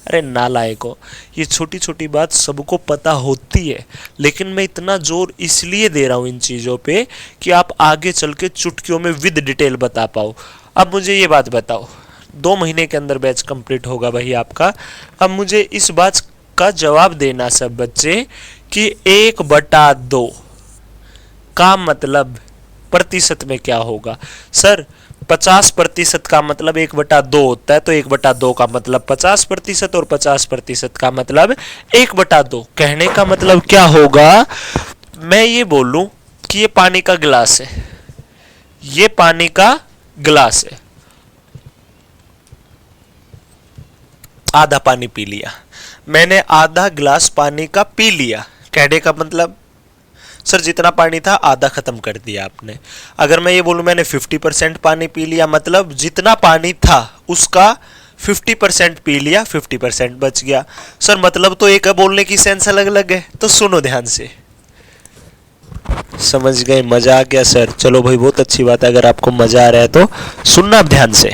[SPEAKER 1] अरे नालायकों, ये छोटी छोटी बात सबको पता होती है, लेकिन मैं इतना जोर इसलिए दे रहा हूँ इन चीज़ों पे कि आप आगे चल के चुटकियों में विद डिटेल बता पाओ। अब मुझे ये बात बताओ, 2 महीने के अंदर बैच कंप्लीट होगा भाई आपका। अब मुझे इस बात का जवाब देना सब बच्चे कि 1/2 का मतलब प्रतिशत में क्या होगा। सर 50% का मतलब 1/2 होता है, तो 1/2 का मतलब 50% और 50% का मतलब 1/2। कहने का मतलब क्या होगा, मैं ये बोलूं कि ये पानी का गिलास है, ये पानी का गिलास है, आधा पानी पी लिया मैंने, आधा गिलास पानी का पी लिया। कहने का मतलब सर जितना पानी था आधा खत्म कर दिया आपने। अगर मैं ये बोलूं मैंने 50% पानी पी लिया, मतलब जितना पानी था उसका 50% पी लिया, 50% बच गया। सर मतलब तो एक बोलने की सेंस अलग अलग है, तो सुनो ध्यान से। समझ गए? मजा आ गया सर? चलो भाई बहुत अच्छी बात है, अगर आपको मजा आ रहा है तो सुनना अब ध्यान से,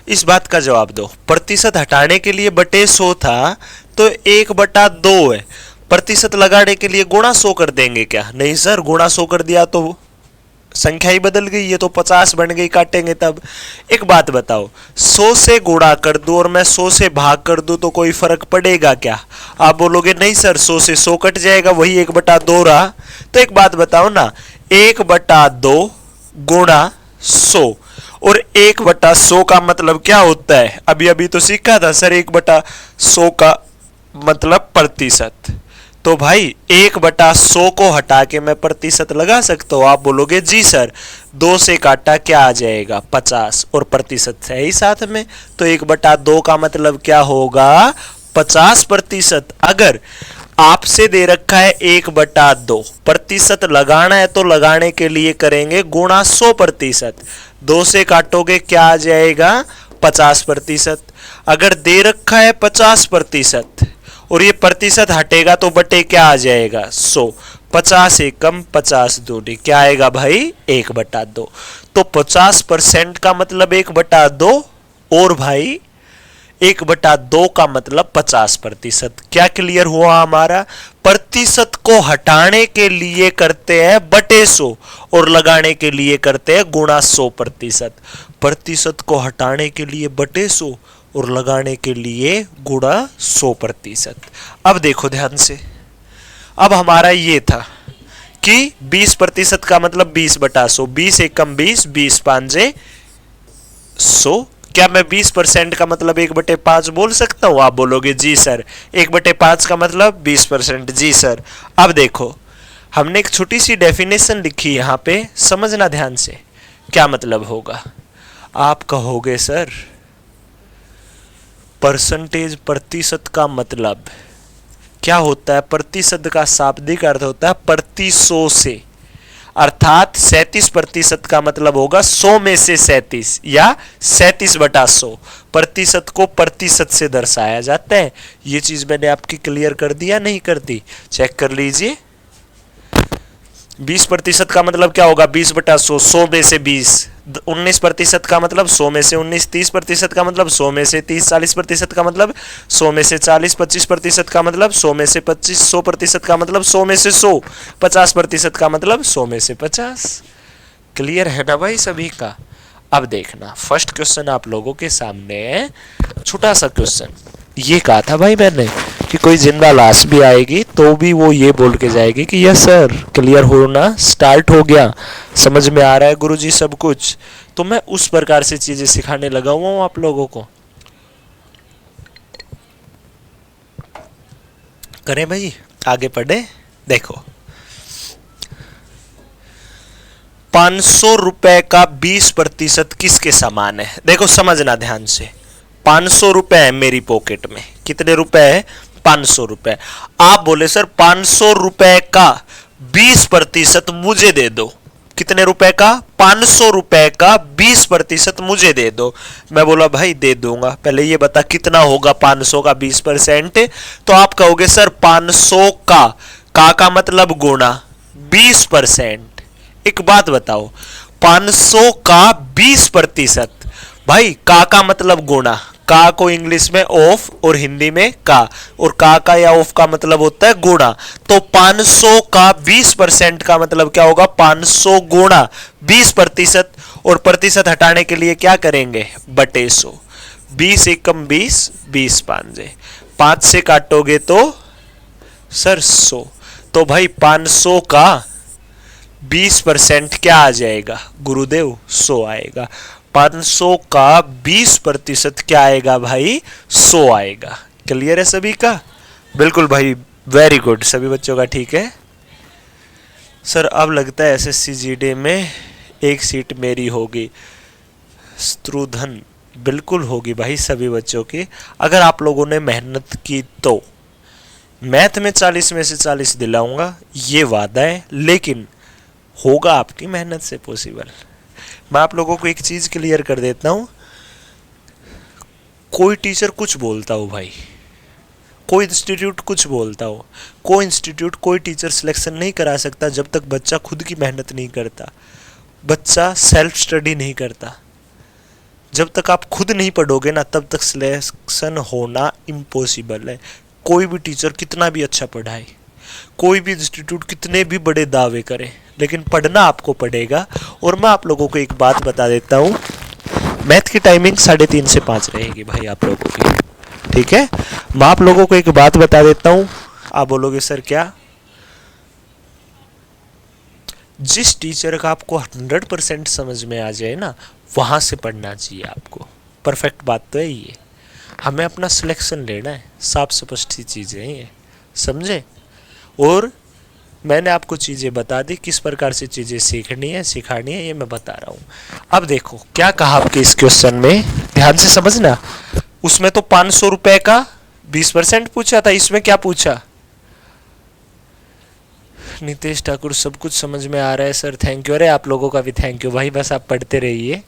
[SPEAKER 1] इस बात का जवाब दो। प्रतिशत हटाने के लिए बटे 100 था तो 1/2 है, प्रतिशत लगाने के लिए गुणा 100 कर देंगे क्या? नहीं सर, गुणा 100 कर दिया तो संख्या ही बदल गई, ये तो 50 बन गई, काटेंगे तब। एक बात बताओ, 100 से गुणा कर दूं और मैं 100 से भाग कर दूं तो कोई फर्क पड़ेगा क्या? आप बोलोगे नहीं सर 100 से 100 कट जाएगा, वही 1/2 रहा। तो एक बात बताओ ना, 1/2 गुणा 100, और 1/100 का मतलब क्या होता है? अभी अभी तो सीखा था सर 1/100 का मतलब प्रतिशत। तो भाई 1/100 को हटा के मैं प्रतिशत लगा सकता हूँ? आप बोलोगे जी सर, 2 से काटा क्या आ जाएगा, 50, और प्रतिशत है ही साथ में, तो 1/2 का मतलब क्या होगा, 50%। अगर आपसे दे रखा है 1/2, प्रतिशत लगाना है तो लगाने के लिए करेंगे गुणा 100%। 2 से काटोगे क्या आ जाएगा, 50%। अगर दे रखा है 50% और ये प्रतिशत हटेगा तो बटे क्या आ जाएगा, 100। 50 एकम 50 दूनी, क्या आएगा भाई, 1/2। तो 50% का मतलब 1/2, और भाई 1/2 का मतलब 50%। क्या क्लियर हुआ हमारा? प्रतिशत को हटाने के लिए करते हैं बटे 100 और लगाने के लिए करते हैं गुणा 100%। प्रतिशत को हटाने के लिए बटे 100 और लगाने के लिए गुणा 100%। अब देखो ध्यान से, अब हमारा ये था कि 20% का मतलब 20/100, 20 एकम 20, 20 पांजे 100। क्या मैं 20% का मतलब 1/5 बोल सकता हूं? आप बोलोगे जी सर। 1/5 का मतलब 20%, जी सर। अब देखो हमने एक छोटी सी डेफिनेशन लिखी यहां पे, समझना ध्यान से क्या मतलब होगा। आप कहोगे सर परसेंटेज प्रतिशत का मतलब क्या होता है? प्रतिशत का शाब्दिक अर्थ होता है प्रति 100 से, अर्थात 37% का मतलब होगा 100 में से 37 या 37/100। प्रतिशत को प्रतिशत से दर्शाया जाता है। ये चीज मैंने आपकी क्लियर कर दिया नहीं कर दी? चेक कर लीजिए। 20% का मतलब क्या होगा? 20/100, 100 में से 20। 19% का मतलब 100 में से 19। 30% का मतलब 100 में से 30। 40% का मतलब 100 में से 40। 25% का मतलब 100 में से 25। 100% का मतलब 100 में से 100। 50% का मतलब 100 में से 50। क्लियर है ना भाई सभी का? अब देखना फर्स्ट क्वेश्चन आप लोगों के सामने है, छोटा सा क्वेश्चन। ये कहा था भाई मैंने कि कोई जिंदा लाश भी आएगी तो भी वो ये बोल के जाएगी कि यस सर क्लियर होना स्टार्ट हो गया, समझ में आ रहा है गुरुजी सब कुछ। तो मैं उस प्रकार से चीजें सिखाने लगा हुआ हूं आप लोगों को। करें भाई, आगे पढ़े। देखो 500 रुपए का 20% किसके समान है? देखो समझना ध्यान से। 500 रुपए है मेरी पॉकेट में। कितने रुपए है? 500 रुपए। आप बोले सर 500 रुपए का 20% मुझे दे दो। कितने रुपए का? 500 रुपए का 20% मुझे दे दो। मैं बोला भाई दे दूंगा, पहले ये बता कितना होगा 500 का 20%? तो आप कहोगे सर 500 का मतलब गुणा 20%। एक बात बताओ, 500 का 20%, भाई का मतलब गुणा, का को इंग्लिश में ऑफ और हिंदी में का, और का या ऑफ का मतलब होता है गुणा। तो 500 का 20% का मतलब क्या होगा? 500 गुणा 20%, और प्रतिशत हटाने के लिए क्या करेंगे? बटे 100। 20 एकम 20, 20 पांजे, 5 से काटोगे तो सर 100। तो भाई 500 का 20% क्या आ जाएगा गुरुदेव? 100 आएगा। 500 का 20% क्या आएगा भाई? 100 आएगा। क्लियर है सभी का? बिल्कुल भाई, वेरी गुड, सभी बच्चों का ठीक है। सर अब लगता है एसएससी जीडी में एक सीट मेरी होगी। स्त्रुधन बिल्कुल होगी भाई सभी बच्चों की, अगर आप लोगों ने मेहनत की तो। मैथ में 40 में से 40 दिलाऊंगा, ये वादा है, लेकिन होगा आपकी मेहनत से पॉसिबल। मैं आप लोगों को एक चीज क्लियर कर देता हूं, कोई टीचर कुछ बोलता हो भाई, कोई इंस्टीट्यूट कुछ बोलता हो, कोई इंस्टीट्यूट कोई टीचर सिलेक्शन नहीं करा सकता जब तक बच्चा खुद की मेहनत नहीं करता, बच्चा सेल्फ स्टडी नहीं करता। जब तक आप खुद नहीं पढ़ोगे ना तब तक सिलेक्शन होना इम्पॉसिबल है। कोई भी टीचर कितना भी अच्छा पढ़ाए, कोई भी इंस्टीट्यूट कितने भी बड़े दावे करे, लेकिन पढ़ना आपको पड़ेगा। और मैं आप लोगों को एक बात बता देता हूँ, मैथ की टाइमिंग 3:30 से 5 रहेगी भाई आप लोगों की, ठीक है? मैं आप लोगों को एक बात बता देता हूँ, आप बोलोगे सर क्या? जिस टीचर का आपको 100% समझ में आ जाए ना, वहां से पढ़ना चाहिए आपको। परफेक्ट बात तो है ये। हमें अपना सिलेक्शन लेना है, साफ स्पष्ट सी चीजें हैं ये, समझे? और मैंने आपको चीजें बता दी, किस प्रकार से चीजें सीखनी है सिखानी है, ये मैं बता रहा हूं। अब देखो क्या कहा आपके इस क्वेश्चन में, ध्यान से समझना। उसमें तो 500 रुपए का 20% पूछा था, इसमें क्या पूछा? नितेश ठाकुर सब कुछ समझ में आ रहा है सर, थैंक यू। अरे आप लोगों का भी थैंक यू भाई, बस आप पढ़ते रहिए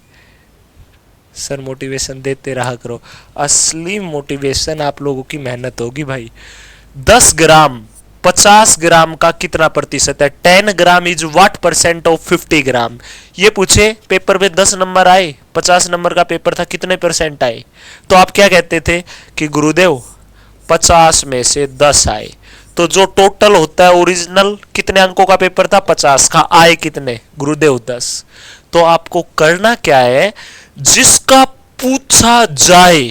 [SPEAKER 1] सर, मोटिवेशन देते रहा करो। असली मोटिवेशन आप लोगों की मेहनत होगी भाई। 10 ग्राम 50 ग्राम का कितना प्रतिशत है? 10 gram is what percent of 50 ग्राम? ये पूछे पेपर में 10 नंबर आए, 50 नंबर का पेपर था, कितने परसेंट आए? तो आप क्या कहते थे कि गुरुदेव 50 में से 10 आए। तो जो टोटल होता है ओरिजिनल कितने अंकों का पेपर था? 50 का, आए कितने गुरुदेव? 10। तो आपको करना क्या है, जिसका पूछा जाए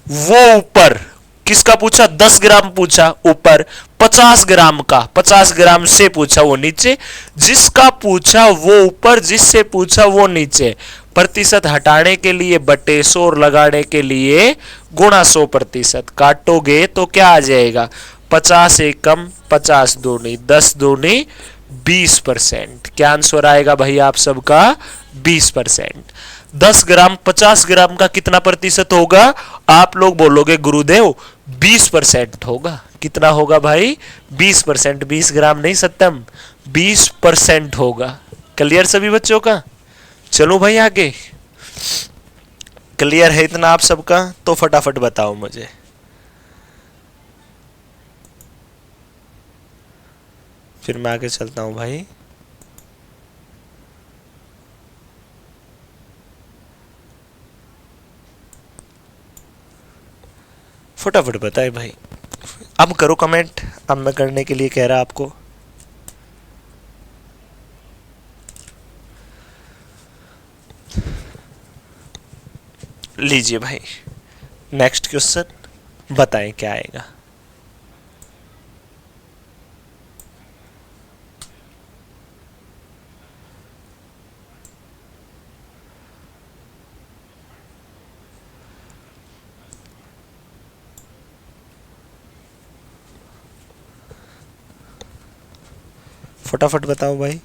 [SPEAKER 1] वो ऊपर, किसका पूछा? 10 ग्राम पूछा ऊपर, 50 ग्राम का, 50 ग्राम से पूछा वो नीचे, जिसका पूछा वो ऊपर, जिससे पूछा वो नीचे। प्रतिशत हटाने के लिए बटे 100 और लगाने के लिए गुणा 100%। काटोगे तो क्या आ जाएगा? 50 एकम 50 दूनी 10 दूनी 20%। क्या आंसर आएगा भाई आप सबका? 20%। 10 ग्राम 50 ग्राम का कितना प्रतिशत होगा? आप लोग बोलोगे गुरुदेव 20% होगा। कितना होगा भाई? 20%। 20 ग्राम नहीं सत्यम, 20% होगा। क्लियर सभी बच्चों का? चलो भाई आगे। क्लियर है इतना आप सबका? तो फटाफट बताओ मुझे। फिर मैं आगे चलता हूं भाई। फटाफट बताए भाई। अब करो कमेंट, अब मैं करने के लिए कह रहा आपको। लीजिए भाई नेक्स्ट क्वेश्चन, बताएं क्या आएगा। फटाफट बताओ भाई।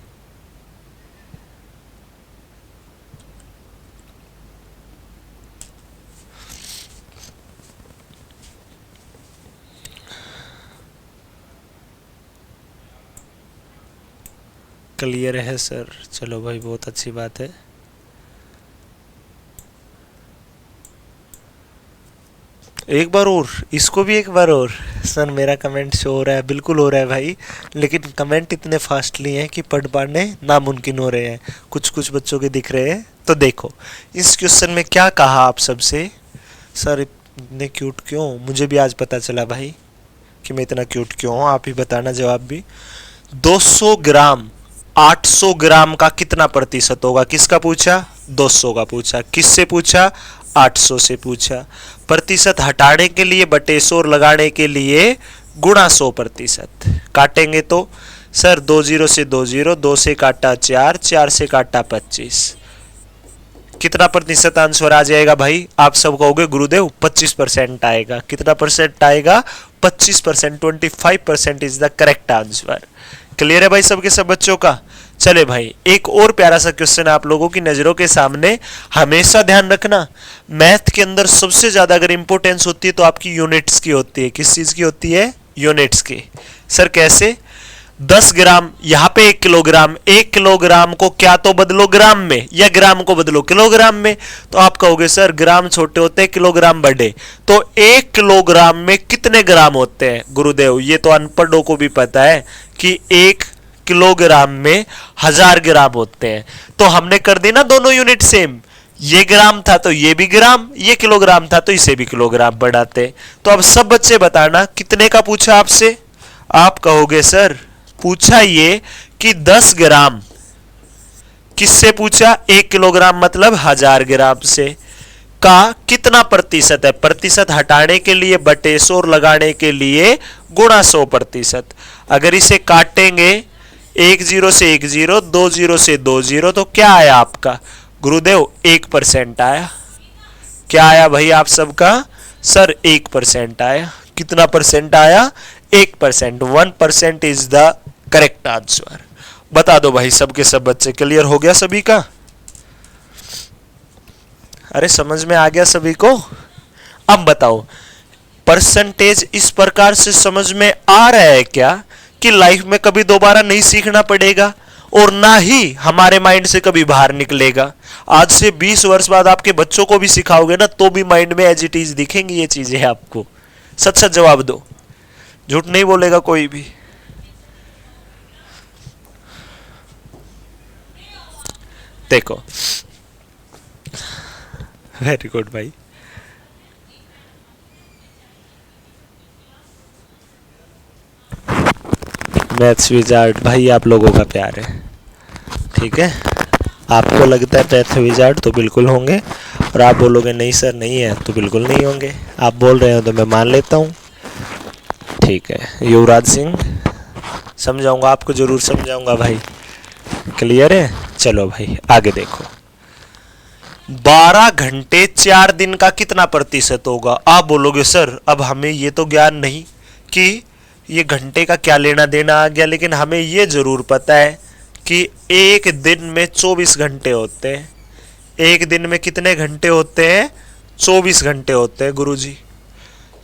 [SPEAKER 1] क्लियर है सर, चलो भाई बहुत अच्छी बात है। एक बार और, इसको भी एक बार और। सर मेरा कमेंट शो हो रहा है, बिल्कुल हो रहा है भाई, लेकिन कमेंट इतने फास्टली हैं कि पढ़ पाने नामुमकिन हो रहे हैं। कुछ कुछ बच्चों के दिख रहे हैं। तो देखो इस क्वेश्चन में क्या कहा आप सबसे। सर इतने क्यूट क्यों? मुझे भी आज पता चला भाई कि मैं इतना क्यूट क्यों हूँ। आप ही बताना जवाब भी। 200 ग्राम 800 ग्राम का कितना प्रतिशत होगा? किसका पूछा? 200 का पूछा। किससे पूछा? 800 से पूछा। प्रतिशत हटाने के लिए बटे 100 लगाने के लिए गुणा 100%। काटेंगे तो सर 2 0 से 2 0, 2 से काटा 4, 4 से काटा 25। कितना प्रतिशत आंसर आ जाएगा भाई? आप सब कहोगे गुरुदेव 25% आएगा। कितना परसेंट आएगा? 25%। 25% is the correct answer. Clear है भाई सबके सब बच्चों का? चले भाई एक और प्यारा सा क्वेश्चन आप लोगों की नजरों के सामने। हमेशा ध्यान रखना मैथ के अंदर सबसे ज्यादा अगर इंपॉर्टेंस होती है तो आपकी यूनिट्स की होती है। किस चीज की होती है? यूनिट्स की। सर कैसे? 10 ग्राम, यहाँ पे 1 किलोग्राम, 1 किलोग्राम को क्या तो बदलो ग्राम में या ग्राम को बदलो किलोग्राम में। तो आप कहोगे सर ग्राम छोटे होते हैं किलोग्राम बड़े, तो 1 किलोग्राम में कितने ग्राम होते हैं? गुरुदेव ये तो अनपढ़ों को भी पता है कि 1 किलोग्राम में 1000 ग्राम होते हैं। तो हमने कर दी ना दोनों यूनिट सेम। ये ग्राम था तो ये भी ग्राम, ये किलोग्राम था तो इसे भी किलोग्राम बढ़ाते। तो अब सब बच्चे बताना कितने का पूछा आपसे? आप कहोगे सर पूछा ये कि 10 ग्राम। किससे पूछा? 1 किलोग्राम मतलब 1000 ग्राम से। का कितना प्रतिशत है? प्रतिशत हटाने के लिए बटे 100 लगाने के लिए गुणा 100%। अगर इसे काटेंगे 1 0 से 1 0, 2 0 से 2 0, तो क्या आया आपका? गुरुदेव 1% आया। क्या आया भाई आप सबका? सर 1% आया। कितना परसेंट आया? 1%। 1% इज द करेक्ट आंसर। बता दो भाई सबके सब बच्चे। क्लियर हो गया सभी का? अरे समझ में आ गया सभी को? अब बताओ परसेंटेज इस प्रकार से समझ में आ रहा है क्या कि लाइफ में कभी दोबारा नहीं सीखना पड़ेगा और ना ही हमारे माइंड से कभी बाहर निकलेगा। आज से 20 वर्ष बाद आपके बच्चों को भी सिखाओगे ना तो भी माइंड में एज इट इज दिखेंगी ये चीजें आपको। सच सच जवाब दो, झूठ नहीं बोलेगा कोई भी। देखो वेरी गुड भाई। मैथ्स विजार्ड भाई आप लोगों का प्यार है, ठीक है। आपको लगता है मैथ विजार्ड तो बिल्कुल होंगे, और आप बोलोगे नहीं सर नहीं है तो बिल्कुल नहीं होंगे। आप बोल रहे हो तो मैं मान लेता हूँ, ठीक है। युवराज सिंह समझाऊंगा आपको, जरूर समझाऊंगा भाई। क्लियर है? चलो भाई आगे देखो। 12 घंटे 4 दिन का कितना प्रतिशत होगा? आप बोलोगे सर अब हमें ये तो ज्ञान नहीं कि ये घंटे का क्या लेना देना आ गया, लेकिन हमें ये जरूर पता है कि एक दिन में 24 घंटे होते हैं। एक दिन में कितने घंटे होते हैं? 24 घंटे होते हैं गुरुजी।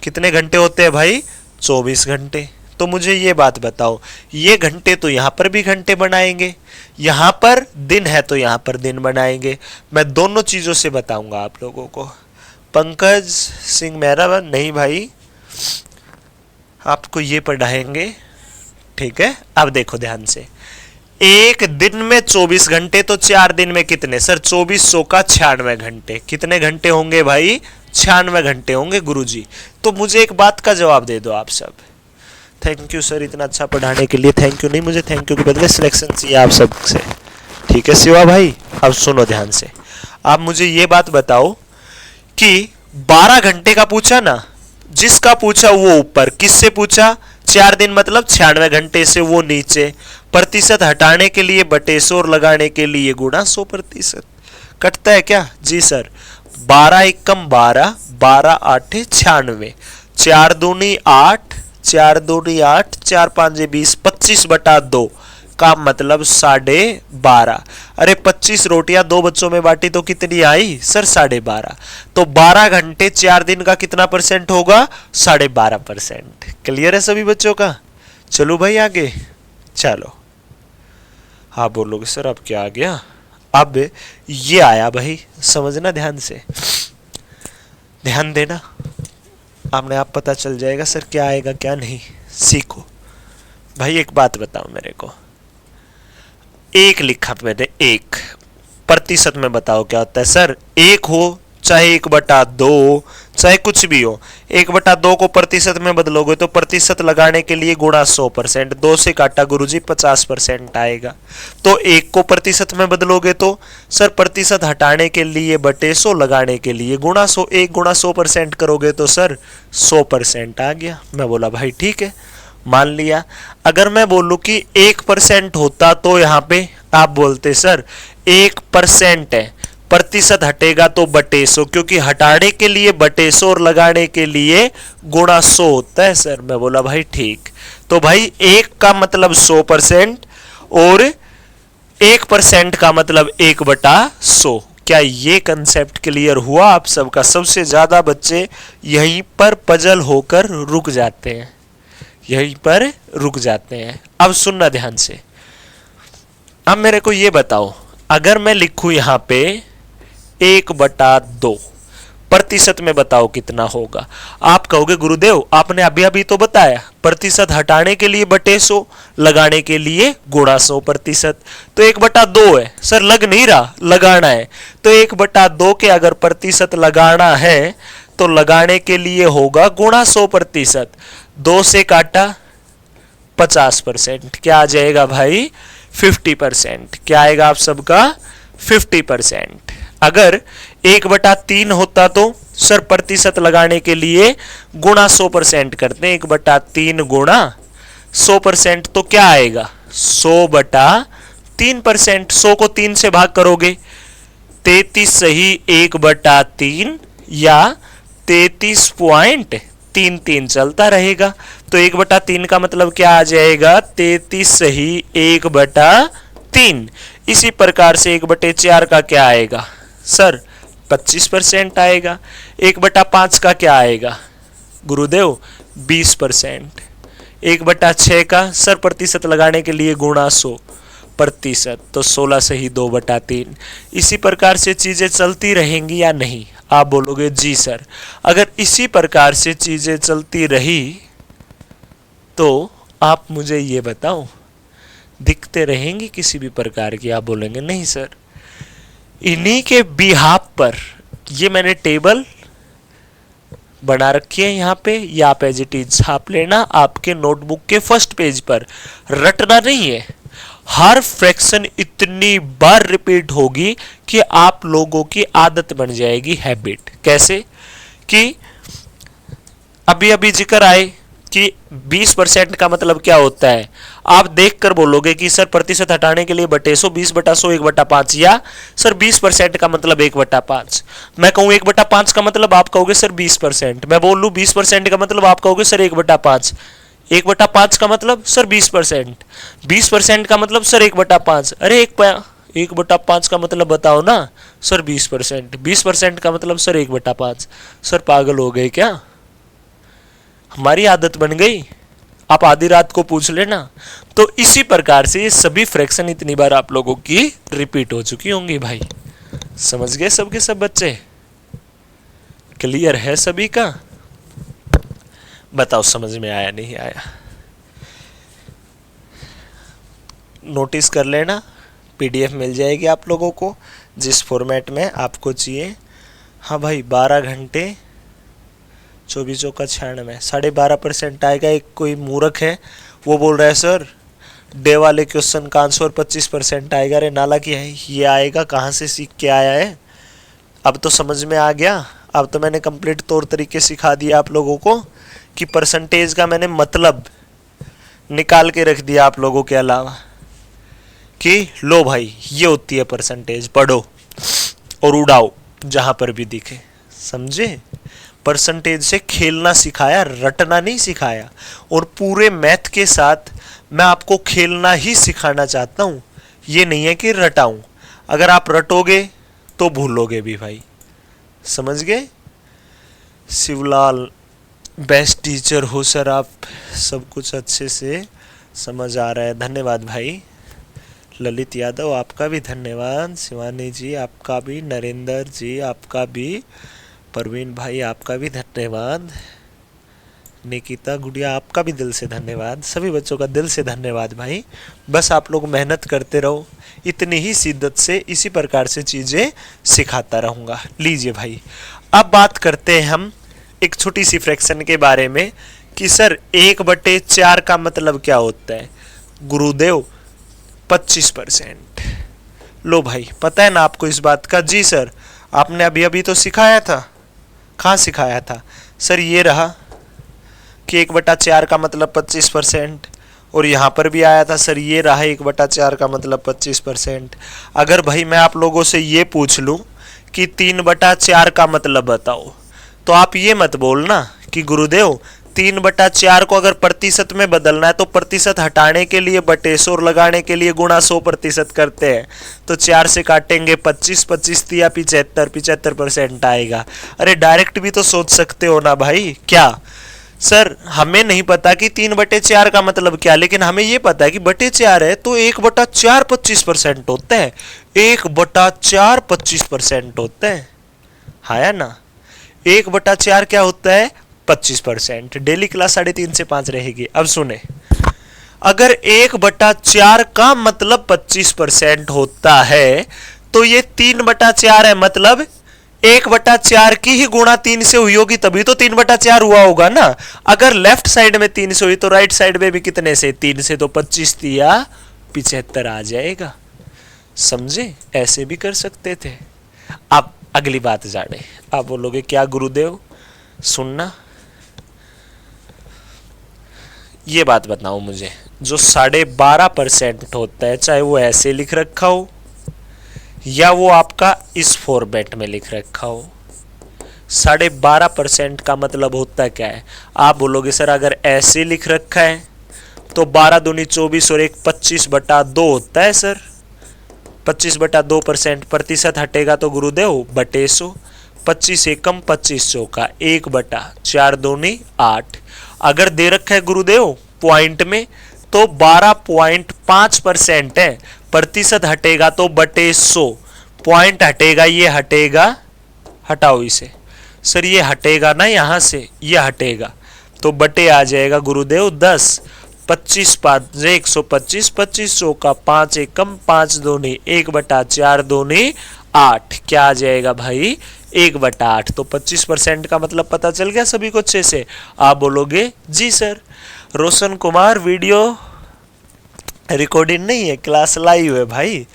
[SPEAKER 1] कितने घंटे होते हैं भाई? 24 घंटे। तो मुझे ये बात बताओ, ये घंटे तो यहाँ पर भी घंटे बनाएंगे, यहाँ पर दिन है तो यहाँ पर दिन बनाएंगे। मैं दोनों चीज़ों से बताऊंगा आप लोगों को। पंकज सिंह मेहरा नहीं भाई, आपको ये पढ़ाएंगे, ठीक है। अब देखो ध्यान से, एक दिन में 24 घंटे तो 4 दिन में कितने? सर 2400 का 96 घंटे। कितने घंटे होंगे भाई? 96 घंटे होंगे गुरुजी। तो मुझे एक बात का जवाब दे दो आप सब। थैंक यू सर इतना अच्छा पढ़ाने के लिए। थैंक यू नहीं, मुझे थैंक यू के बदले सिलेक्शन चाहिए आप सब से, ठीक है शिवा भाई। अब सुनो ध्यान से, आप मुझे ये बात बताओ कि 12 घंटे का पूछा ना, जिसका पूछा वो ऊपर, किससे पूछा? 4 दिन मतलब 96 घंटे से वो नीचे, प्रतिशत हटाने के लिए बटे 100 और लगाने के लिए गुणा 100%। कटता है क्या? जी सर। 12 एकम 12, 12 आठे 96, 4 दूनी 8, 4 दूनी 8, 4 पांजे 20, 25/2 का मतलब 12.5। अरे 25 रोटियां 2 बच्चों में बांटी तो कितनी आई? सर 12.5। तो 12 घंटे 4 दिन का कितना परसेंट होगा? 12.5%। क्लियर है सभी बच्चों का? चलो भाई आगे चलो। हाँ बोलोगे सर अब क्या आ गया? अब ये आया भाई, समझना ध्यान से, ध्यान देना, आपने आप पता चल जाएगा सर क्या आएगा क्या नहीं। सीखो भाई। एक बात बताओ मेरे को, एक लिखा मैंने, एक प्रतिशत में बताओ क्या होता है? सर एक हो चाहे 1/2 चाहे कुछ भी हो, 1/2 को प्रतिशत में बदलोगे तो प्रतिशत लगाने के लिए गुणा 100%, 2 से काटा गुरुजी 50% आएगा। तो 1 को प्रतिशत में बदलोगे तो सर प्रतिशत हटाने के लिए बटे 100, लगाने के लिए गुणा 100, 1 गुणा 100% करोगे तो सर 100% आ गया। मैं बोला भाई ठीक है, मान लिया। अगर मैं बोलूं कि 1% होता तो यहाँ पे आप बोलते सर 1% है, प्रतिशत हटेगा तो बटे 100, क्योंकि हटाने के लिए बटे 100 और लगाने के लिए गुणा 100 होता है सर। मैं बोला भाई ठीक। तो भाई 1 का मतलब 100% और 1% का मतलब 1/100। क्या ये कंसेप्ट क्लियर हुआ आप सबका? सबसे ज्यादा बच्चे यहीं पर पजल होकर रुक जाते हैं, यहीं पर रुक जाते हैं। अब सुनना ध्यान से, अब मेरे को ये बताओ, अगर मैं लिखूं यहां पे 1/2 प्रतिशत में बताओ कितना होगा? आप कहोगे गुरुदेव आपने अभी अभी तो बताया प्रतिशत हटाने के लिए बटे 100, लगाने के लिए गुणा 100%। तो 1/2 है सर, लग नहीं रहा, लगाना है। तो 1/2 के अगर प्रतिशत लगाना है तो लगाने के लिए होगा गुणा 100%। 2 से काटा 50%, क्या आ जाएगा भाई? 50%। क्या आएगा आप सबका? 50%। अगर 1/3 होता तो सर प्रतिशत लगाने के लिए गुणा 100% करते हैं, 1/3 गुणा 100% तो क्या आएगा? 100/3%। 100 को 3 से भाग करोगे 33 सही 1/3 या 33.33 चलता रहेगा। तो 1/3 का मतलब क्या आ जाएगा? 33 सही 1/3। इसी प्रकार से 1/4 का क्या आएगा सर? 25% आएगा। 1/5 का क्या आएगा गुरुदेव? 20%। 1/6 का सर प्रतिशत लगाने के लिए गुणा 100%, तो 16 सही 2/3। इसी प्रकार से चीजें चलती रहेंगी या नहीं? आप बोलोगे जी सर। अगर इसी प्रकार से चीजें चलती रही तो आप मुझे ये बताओ दिखते रहेंगी किसी भी प्रकार की? आप बोलेंगे नहीं सर। इन्हीं के बिहाफ पर ये मैंने टेबल बना रखी है यहाँ पे, या आप एज इट इज छाप लेना आपके नोटबुक के फर्स्ट पेज पर। रटना नहीं है, हर फ्रैक्शन इतनी बार रिपीट होगी कि आप लोगों की आदत बन जाएगी, हैबिट। कैसे कि अभी अभी जिक्र आए कि 20% का मतलब क्या होता है? आप देखकर बोलोगे कि सर प्रतिशत हटाने के लिए बटे 100, 20/100 1/5, या सर 20% का मतलब 1/5। मैं कहूँ 1/5 का मतलब आप कहोगे सर 20%। मैं बोल लूँ 20% का मतलब आप कहोगे सर 1/5। 1/5 का मतलब सर 20%। 20% का मतलब सर 1/5। अरे 1/5 का मतलब बताओ ना सर 20%, 20% का मतलब सर 1/5। सर पागल हो गए क्या? हमारी आदत बन गई, आप आधी रात को पूछ लेना। तो इसी प्रकार से ये सभी फ्रैक्शन इतनी बार आप लोगों की रिपीट हो चुकी होंगी भाई। समझ गए सबके सब बच्चे? क्लियर है सभी का? बताओ समझ में आया नहीं आया? नोटिस कर लेना, पीडीएफ मिल जाएगी आप लोगों को जिस फॉर्मेट में आपको चाहिए। हाँ भाई 12 घंटे 24 का 96, 12.5% आएगा। एक कोई मूर्ख है वो बोल रहा है सर डे वाले क्वेश्चन का आंसर 25% आएगा। अरे नाला की है ये आएगा, कहाँ से सीख के आया है? अब तो समझ में आ गया। अब तो मैंने कंप्लीट तौर तरीके सिखा दिया आप लोगों को कि परसेंटेज का मैंने मतलब निकाल के रख दिया आप लोगों के अलावा कि लो भाई ये होती है परसेंटेज, पढ़ो और उड़ाओ जहां पर भी दिखे। समझे? परसेंटेज से खेलना सिखाया, रटना नहीं सिखाया। और पूरे मैथ के साथ मैं आपको खेलना ही सिखाना चाहता हूं, ये नहीं है कि रटाऊं। अगर आप रटोगे तो भूलोगे भी भाई। समझ गए? शिवलाल बेस्ट टीचर हो सर आप, सब कुछ अच्छे से समझ आ रहा है, धन्यवाद भाई। ललित यादव आपका भी धन्यवाद, शिवानी जी आपका भी, नरेंद्र जी आपका भी, परवीन भाई आपका भी धन्यवाद, निकिता गुड़िया आपका भी दिल से धन्यवाद। सभी बच्चों का दिल से धन्यवाद भाई। बस आप लोग मेहनत करते रहो, इतनी ही शिद्दत से इसी प्रकार से चीज़ें सिखाता रहूँगा। लीजिए भाई, अब बात करते हैं हम एक छोटी सी फ्रैक्शन के बारे में कि सर 1/4 का मतलब क्या होता है? गुरुदेव 25%। लो भाई पता है ना आपको इस बात का? जी सर आपने अभी अभी तो सिखाया था। कहाँ सिखाया था? सर ये रहा कि 1/4 का मतलब 25%, और यहाँ पर भी आया था सर ये रहा 1/4 का मतलब 25%। अगर भाई मैं आप लोगों से ये पूछ लूँ कि 3/4 का मतलब बताओ, तो आप ये मत बोलना कि गुरुदेव 3/4 को अगर प्रतिशत में बदलना है तो प्रतिशत हटाने के लिए बटे 100 और लगाने के लिए गुणा 100% करते हैं। तो 4 से काटेंगे 25, 25 दिया 75, 75% आएगा। अरे डायरेक्ट भी तो सोच सकते हो ना भाई। क्या सर हमें नहीं पता कि 3/4 का मतलब क्या, लेकिन हमें ये पता है कि बटे 4 है तो 1/4 25% होता है। 1/4 25% होता है, हाँ ना? 1/4 क्या होता है? 25%। डेली क्लास 3:30 से 5 रहेगी। अब सुने, अगर 1/4 का मतलब 25% होता है तो ये 3/4 है, मतलब 1/4 की ही गुणा 3 से हुई होगी तभी तो 3/4 हुआ होगा ना। अगर लेफ्ट साइड में 3 से हुई तो राइट साइड में भी कितने से? 3 से, तो 25 दिया 75 आ जाएगा। समझे? ऐसे भी कर सकते थे। अब अगली बात जाने। आप बोलोगे क्या गुरुदेव? सुनना, ये बात बताओ मुझे, जो 12.5% होता है, चाहे वो ऐसे लिख रखा हो या वो आपका इस फॉर्मेट में लिख रखा हो, 12.5% का मतलब होता क्या है? आप बोलोगे सर अगर ऐसे लिख रखा है तो 12 दूनी 24 और 1 25/2 होता है सर। 25/2% प्रतिशत हटेगा तो गुरुदेव बटे 100। 25 एकम 25 चौका 1/4 दूनी 8। अगर दे रखा है गुरुदेव पॉइंट में तो 12.5% है, प्रतिशत हटेगा तो बटे 100, पॉइंट हटेगा, ये हटेगा, हटाओ इसे सर, ये हटेगा ना यहाँ से, ये हटेगा तो बटे आ जाएगा गुरुदेव 10। 25 5 125, 25 चौका 5 एकम 5 दूनी 1/4 दूनी 8। क्या आ जाएगा भाई? 1/8। तो 25% का मतलब पता चल गया सभी को अच्छे से? आप बोलोगे जी sir. Roshan Kumar video recording नहीं है, क्लास लाइव है भाई।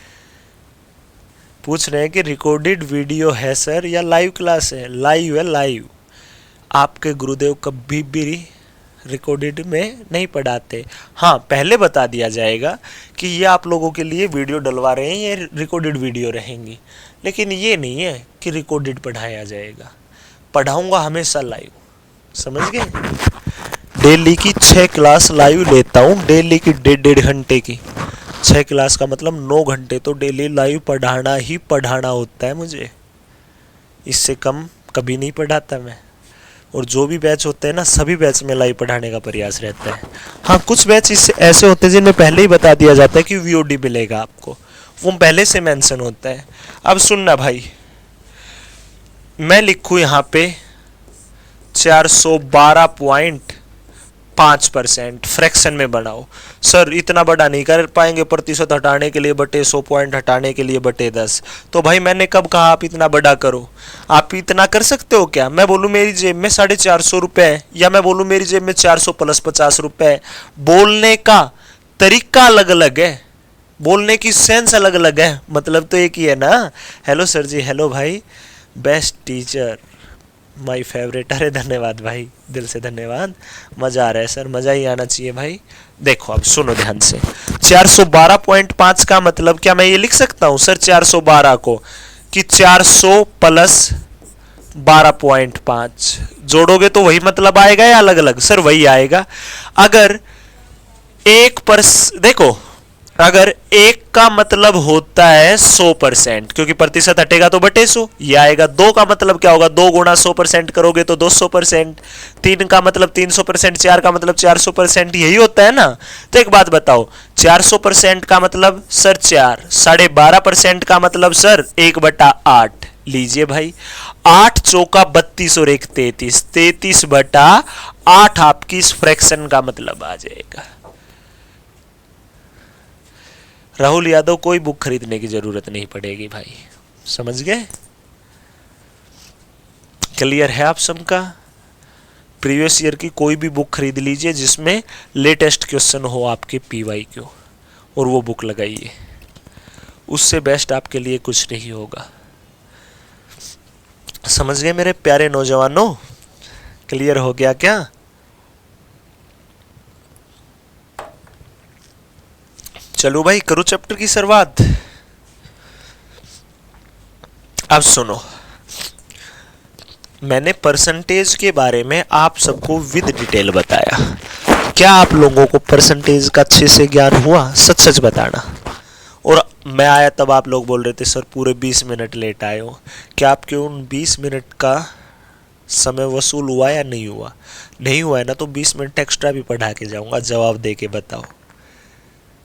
[SPEAKER 1] पूछ रहे हैं कि रिकॉर्डेड वीडियो है सर या लाइव क्लास है? लाइव है, लाइव। आपके गुरुदेव कभी भी रिकॉर्डेड में नहीं पढ़ाते। हाँ पहले बता दिया जाएगा कि ये आप लोगों के लिए वीडियो डलवा रहे हैं, ये रिकॉर्डेड वीडियो रहेंगी, लेकिन ये नहीं है कि रिकॉर्डेड पढ़ाया जाएगा। पढ़ाऊंगा हमेशा लाइव। समझ गए? डेली की 6 क्लास लाइव लेता हूँ, डेली की 1.5 घंटे की। 6 क्लास का मतलब 9 घंटे तो डेली लाइव पढ़ाना ही पढ़ाना होता है मुझे, इससे कम कभी नहीं पढ़ाता मैं। और जो भी बैच होते हैं ना, सभी बैच में लाइव पढ़ाने का प्रयास रहता है। हाँ, कुछ बैच इससे ऐसे होते हैं जिनमें पहले ही बता दिया जाता है कि वीओडी मिलेगा आपको, वो पहले से मेंशन होता है। अब सुनना भाई, मैं लिखूँ यहाँ पे 412.5% फ्रैक्शन में बनाओ। सर इतना बड़ा नहीं कर पाएंगे, प्रतिशत हटाने के लिए बटे 100, पॉइंट हटाने के लिए बटे 10। तो भाई मैंने कब कहा आप इतना बड़ा करो? आप इतना कर सकते हो क्या? मैं बोलूँ मेरी जेब में 450 रुपये है, या मैं बोलूँ मेरी जेब में 400 + 50 रुपये है। बोलने का तरीका अलग अलग है, बोलने की सेंस अलग अलग है, मतलब तो एक ही है ना। हेलो सर जी, हेलो भाई, बेस्ट टीचर, माय फेवरेट। अरे धन्यवाद भाई, दिल से धन्यवाद, मज़ा आ रहा है सर, मज़ा ही आना चाहिए भाई। देखो अब सुनो ध्यान से, 412.5 का मतलब क्या मैं ये लिख सकता हूँ सर 412 को कि 400 + 12.5 जोड़ोगे तो वही मतलब आएगा या अलग अलग? सर वही आएगा। अगर देखो, अगर 1 का मतलब होता है 100%, क्योंकि प्रतिशत हटेगा तो बटे 100 ये आएगा। 2 का मतलब क्या होगा? 2 गुणा 100% करोगे तो 200%। 3 का मतलब 300%, 4 का मतलब 400%, यही होता है ना। तो एक बात बताओ, 400% का मतलब सर 4, 12.5% का मतलब सर 1/8। लीजिए भाई, 8 चौका 32 और 1 33, 33/8 आपकी इस फ्रैक्शन का मतलब आ जाएगा। राहुल यादव, कोई बुक खरीदने की जरूरत नहीं पड़ेगी भाई, समझ गए? क्लियर है आप सबका? प्रीवियस ईयर की कोई भी बुक खरीद लीजिए जिसमें लेटेस्ट क्वेश्चन हो आपके PYQ, और वो बुक लगाइए, उससे बेस्ट आपके लिए कुछ नहीं होगा। समझ गए मेरे प्यारे नौजवानों? क्लियर हो गया क्या? चलो भाई करो चैप्टर की शुरुआत। अब सुनो, मैंने परसेंटेज के बारे में आप सबको विद डिटेल बताया। क्या आप लोगों को परसेंटेज का अच्छे से ज्ञान हुआ? सच सच बताना। और मैं आया तब आप लोग बोल रहे थे सर पूरे 20 मिनट लेट आए हो। क्या आपके उन 20 मिनट का समय वसूल हुआ या नहीं हुआ? नहीं हुआ है ना, तो 20 मिनट एक्स्ट्रा भी पढ़ा के जाऊंगा, जवाब दे के बताओ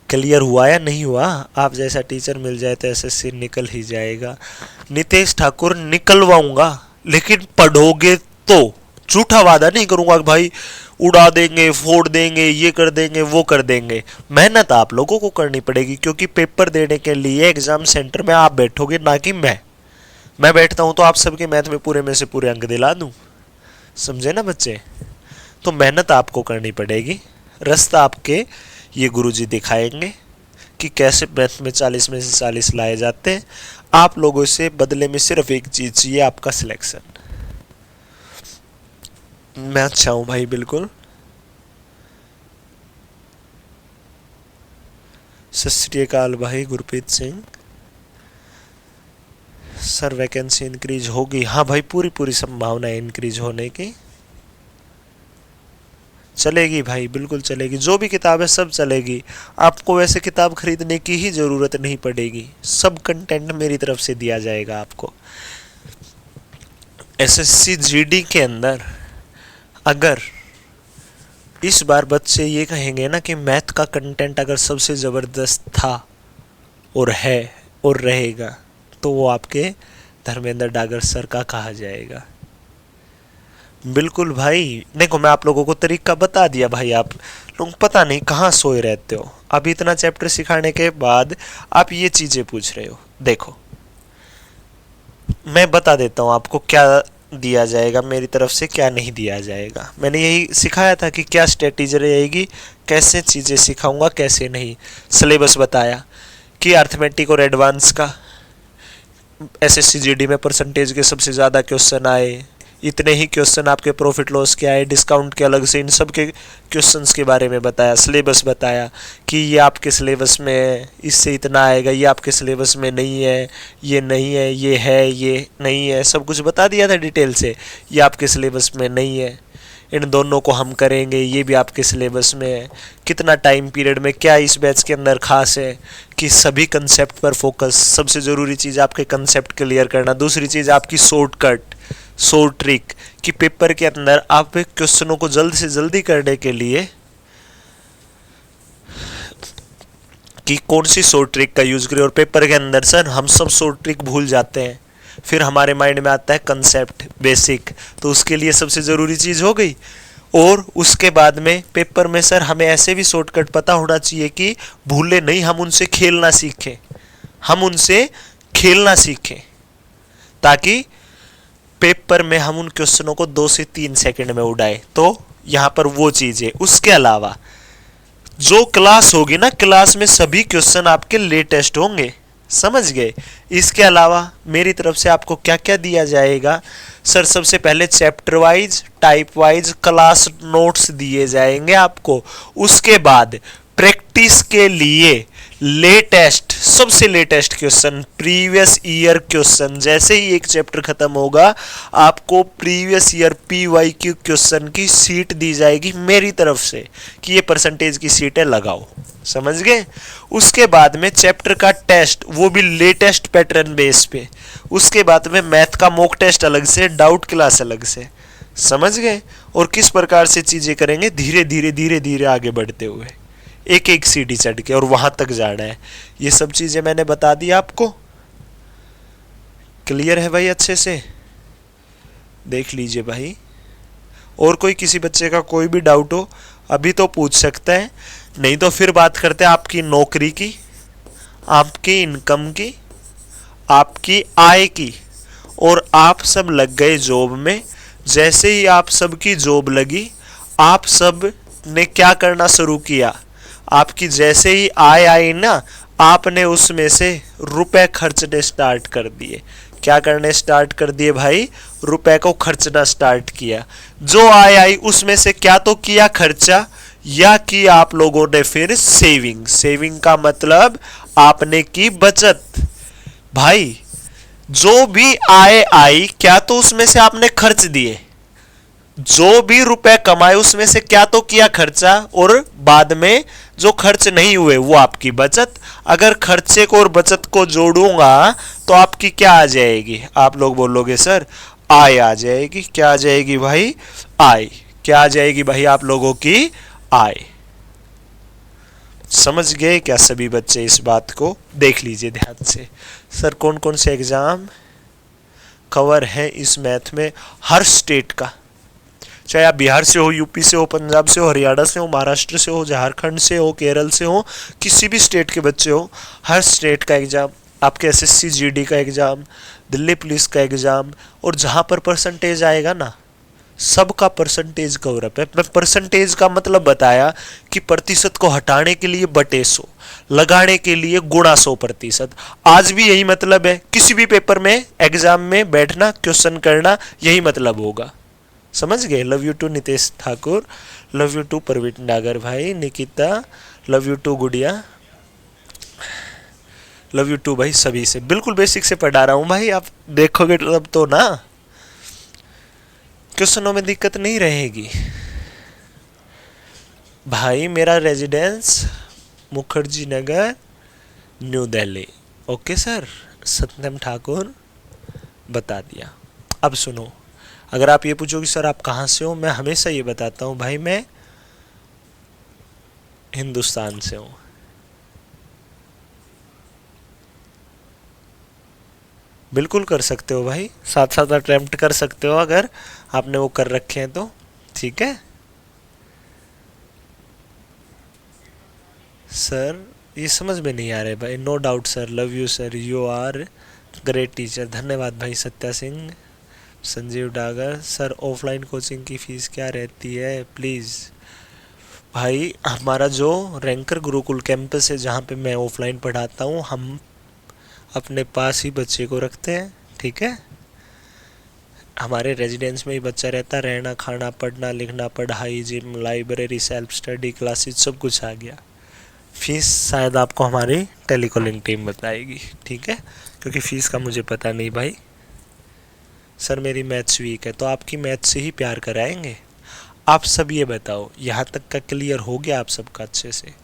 [SPEAKER 1] क्लियर हुआ या नहीं हुआ। आप जैसा टीचर मिल जाए तो SSC निकल ही जाएगा। नितेश ठाकुर, निकलवाऊंगा, लेकिन पढ़ोगे तो। झूठा वादा नहीं करूंगा कि भाई उड़ा देंगे, फोड़ देंगे, ये कर देंगे, वो कर देंगे। मेहनत आप लोगों को करनी पड़ेगी, क्योंकि पेपर देने के लिए एग्जाम सेंटर में आप बैठोगे, ना कि मैं बैठता हूं तो आप सबके मैथ में पूरे में से पूरे अंक दिला दूं। समझे ना बच्चे? तो मेहनत आपको करनी पड़ेगी। रास्ता आपके ये गुरुजी दिखाएंगे कि कैसे मैथ में 40 में से 40 लाए जाते हैं। आप लोगों से बदले में सिर्फ एक चीज चाहिए, आपका सिलेक्शन। मैं अच्छा हूं भाई, बिल्कुल। सत श्री अकाल भाई Gurpreet Singh. Sir vacancy increase होगी? हाँ भाई, पूरी संभावना है इंक्रीज होने की। चलेगी भाई, बिल्कुल चलेगी। जो भी किताब है सब चलेगी। आपको वैसे किताब खरीदने की ही जरूरत नहीं पड़ेगी, सब कंटेंट मेरी तरफ से दिया जाएगा आपको। SSC GD के अंदर अगर इस बार बच्चे ये कहेंगे ना कि मैथ का कंटेंट अगर सबसे ज़बरदस्त था और है और रहेगा, तो वो आपके धर्मेंद्र डागर सर का कहा जाएगा। बिल्कुल भाई। देखो, मैं आप लोगों को तरीका बता दिया भाई, आप लोग पता नहीं कहाँ सोए रहते हो। अब इतना चैप्टर सिखाने के बाद आप ये चीज़ें पूछ रहे हो। देखो, मैं बता देता हूँ आपको क्या दिया जाएगा मेरी तरफ से, क्या नहीं दिया जाएगा। मैंने यही सिखाया था कि क्या स्ट्रेटेजी रहेगी, कैसे चीज़ें सिखाऊंगा, कैसे नहीं। सिलेबस बताया कि अर्थमेटिक और एडवांस का SSC GD में परसेंटेज के सबसे ज़्यादा क्वेश्चन आए, इतने ही क्वेश्चन आपके प्रॉफिट लॉस के आए, डिस्काउंट के अलग से, इन सब के क्वेश्चंस के बारे में बताया। सिलेबस बताया कि ये आपके सिलेबस में इससे इतना आएगा, ये आपके सिलेबस में नहीं है, ये नहीं है, ये नहीं है, सब कुछ बता दिया था डिटेल से। ये आपके सिलेबस में नहीं है, इन दोनों को हम करेंगे, ये भी आपके सिलेबस में है। कितना टाइम पीरियड में, क्या इस बैच के अंदर खास है कि सभी कंसेप्ट पर फोकस। सबसे ज़रूरी चीज़ आपके कंसेप्ट क्लियर करना। दूसरी चीज़ आपकी शॉर्टकट, शॉर्ट ट्रिक कि पेपर के अंदर आप क्वेश्चनों को जल्द से जल्दी करने के लिए कि कौन सी शॉर्ट ट्रिक का यूज़ करें। और पेपर के अंदर सर हम सब शॉर्ट ट्रिक भूल जाते हैं, फिर हमारे माइंड में आता है कंसेप्ट बेसिक, तो उसके लिए सबसे ज़रूरी चीज़ हो गई। और उसके बाद में पेपर में सर हमें ऐसे भी शॉर्टकट पता होना चाहिए कि भूले नहीं, हम उनसे खेलना सीखें, हम उनसे खेलना सीखें, ताकि पेपर में हम उन क्वेश्चनों को 2 से 3 सेकंड में उड़ाए। तो यहाँ पर वो चीज़ है। उसके अलावा जो क्लास होगी ना, क्लास में सभी क्वेश्चन आपके लेटेस्ट होंगे, समझ गए। इसके अलावा मेरी तरफ से आपको क्या क्या दिया जाएगा सर, सबसे पहले chapter wise, type wise class notes दिए जाएंगे आपको। उसके बाद प्रैक्टिस के लिए लेटेस्ट, सबसे latest question, previous year question. जैसे ही एक चैप्टर खत्म होगा आपको प्रीवियस ईयर PYQ क्वेश्चन की सीट दी जाएगी मेरी तरफ से कि ये परसेंटेज की सीट है, लगाओ, समझ गए। उसके बाद में चैप्टर का टेस्ट, वो भी लेटेस्ट पैटर्न बेस पे। उसके बाद में मैथ का मॉक टेस्ट अलग से, डाउट क्लास अलग से, समझ गए। और किस प्रकार से चीजें करेंगे, धीरे धीरे धीरे धीरे आगे बढ़ते हुए, एक एक सीढ़ी चढ़ के, और वहां तक जाना है। ये सब चीजें मैंने बता दी आपको। क्लियर है भाई? अच्छे से देख लीजिए भाई। और कोई किसी बच्चे का कोई भी डाउट हो अभी तो पूछ सकता है, नहीं तो फिर बात करते हैं आपकी नौकरी की, आपकी इनकम की, आपकी आय की। और आप सब लग गए जॉब में। जैसे ही आप सबकी जॉब लगी, आप सब ने क्या करना शुरू किया, आपकी जैसे ही आय आई ना, आपने उसमें से रुपए खर्चने स्टार्ट कर दिए। क्या करने स्टार्ट कर दिए भाई? रुपए को खर्चना स्टार्ट किया। जो आय आई उसमें से क्या तो किया खर्चा, या कि आप लोगों ने फिर सेविंग। सेविंग का मतलब आपने की बचत। भाई जो भी आय आई, क्या तो उसमें से आपने खर्च दिए, जो भी रुपए कमाए उसमें से क्या तो किया खर्चा, और बाद में जो खर्च नहीं हुए वो आपकी बचत। अगर खर्चे को और बचत को जोड़ूंगा तो आपकी क्या आ जाएगी? आप लोग बोलोगे सर आय आ जाएगी। क्या आ जाएगी भाई? आय। क्या आ जाएगी भाई आप लोगों की? आय। समझ गए क्या सभी बच्चे? इस बात को देख लीजिए ध्यान से। सर कौन कौन से एग्जाम कवर है इस मैथ में? हर स्टेट का, चाहे आप बिहार से हो, यूपी से हो, पंजाब से हो, हरियाणा से हो, महाराष्ट्र से हो, झारखंड से हो, केरल से हो, किसी भी स्टेट के बच्चे हो, हर स्टेट का एग्जाम, आपके SSC GD का एग्जाम, दिल्ली पुलिस का एग्जाम, और जहां पर परसेंटेज आएगा ना, सबका परसेंटेज कवर अप है। मैं परसेंटेज का मतलब बताया कि प्रतिशत को हटाने के लिए बटे 100, लगाने के लिए गुणा 100%। आज भी यही मतलब है। किसी भी पेपर में, एग्जाम में बैठना, क्वेश्चन करना, यही मतलब होगा। समझ गए? Love you too Nitesh Thakur, love you too Praveen Dagar भाई, Nikita, love you too Gudiya, love you too भाई सभी से। बिल्कुल बेसिक से पढ़ा रहा हूं भाई, आप देखोगे तब तो ना, क्वेश्चनों में दिक्कत नहीं रहेगी भाई। मेरा residence Mukherjee Nagar, new Delhi. Okay sir, सत्यम ठाकुर बता दिया। अब सुनो, अगर आप ये पूछोगे सर आप कहाँ से हो, मैं हमेशा ये बताता हूँ भाई मैं हिंदुस्तान से हूँ। बिल्कुल कर सकते हो भाई, साथ साथ अटेम्प्ट कर सकते हो अगर आपने वो कर रखे हैं तो, ठीक है सर। ये समझ में नहीं आ रहा है भाई। No doubt sir, love you sir, you are great teacher. धन्यवाद भाई Satya Singh. Sanjeev Dagar sir, offline coaching की फीस क्या रहती है प्लीज़? भाई हमारा जो रैंकर गुरुकुल कैंपस है जहाँ पे मैं ऑफलाइन पढ़ाता हूँ, हम अपने पास ही बच्चे को रखते हैं, ठीक है। हमारे रेजिडेंस में ही बच्चा रहता, रहना खाना पढ़ना लिखना, पढ़ाई, gym, library, self study classes, सब कुछ आ गया। फीस शायद आपको हमारी टेलीकॉलिंग टीम बताएगी, ठीक है, क्योंकि फ़ीस का मुझे पता नहीं भाई। सर मेरी मैथ्स वीक है, तो आपकी मैथ से ही प्यार कराएंगे। आप सब ये बताओ, यहाँ तक का क्लियर हो गया आप सबका अच्छे से?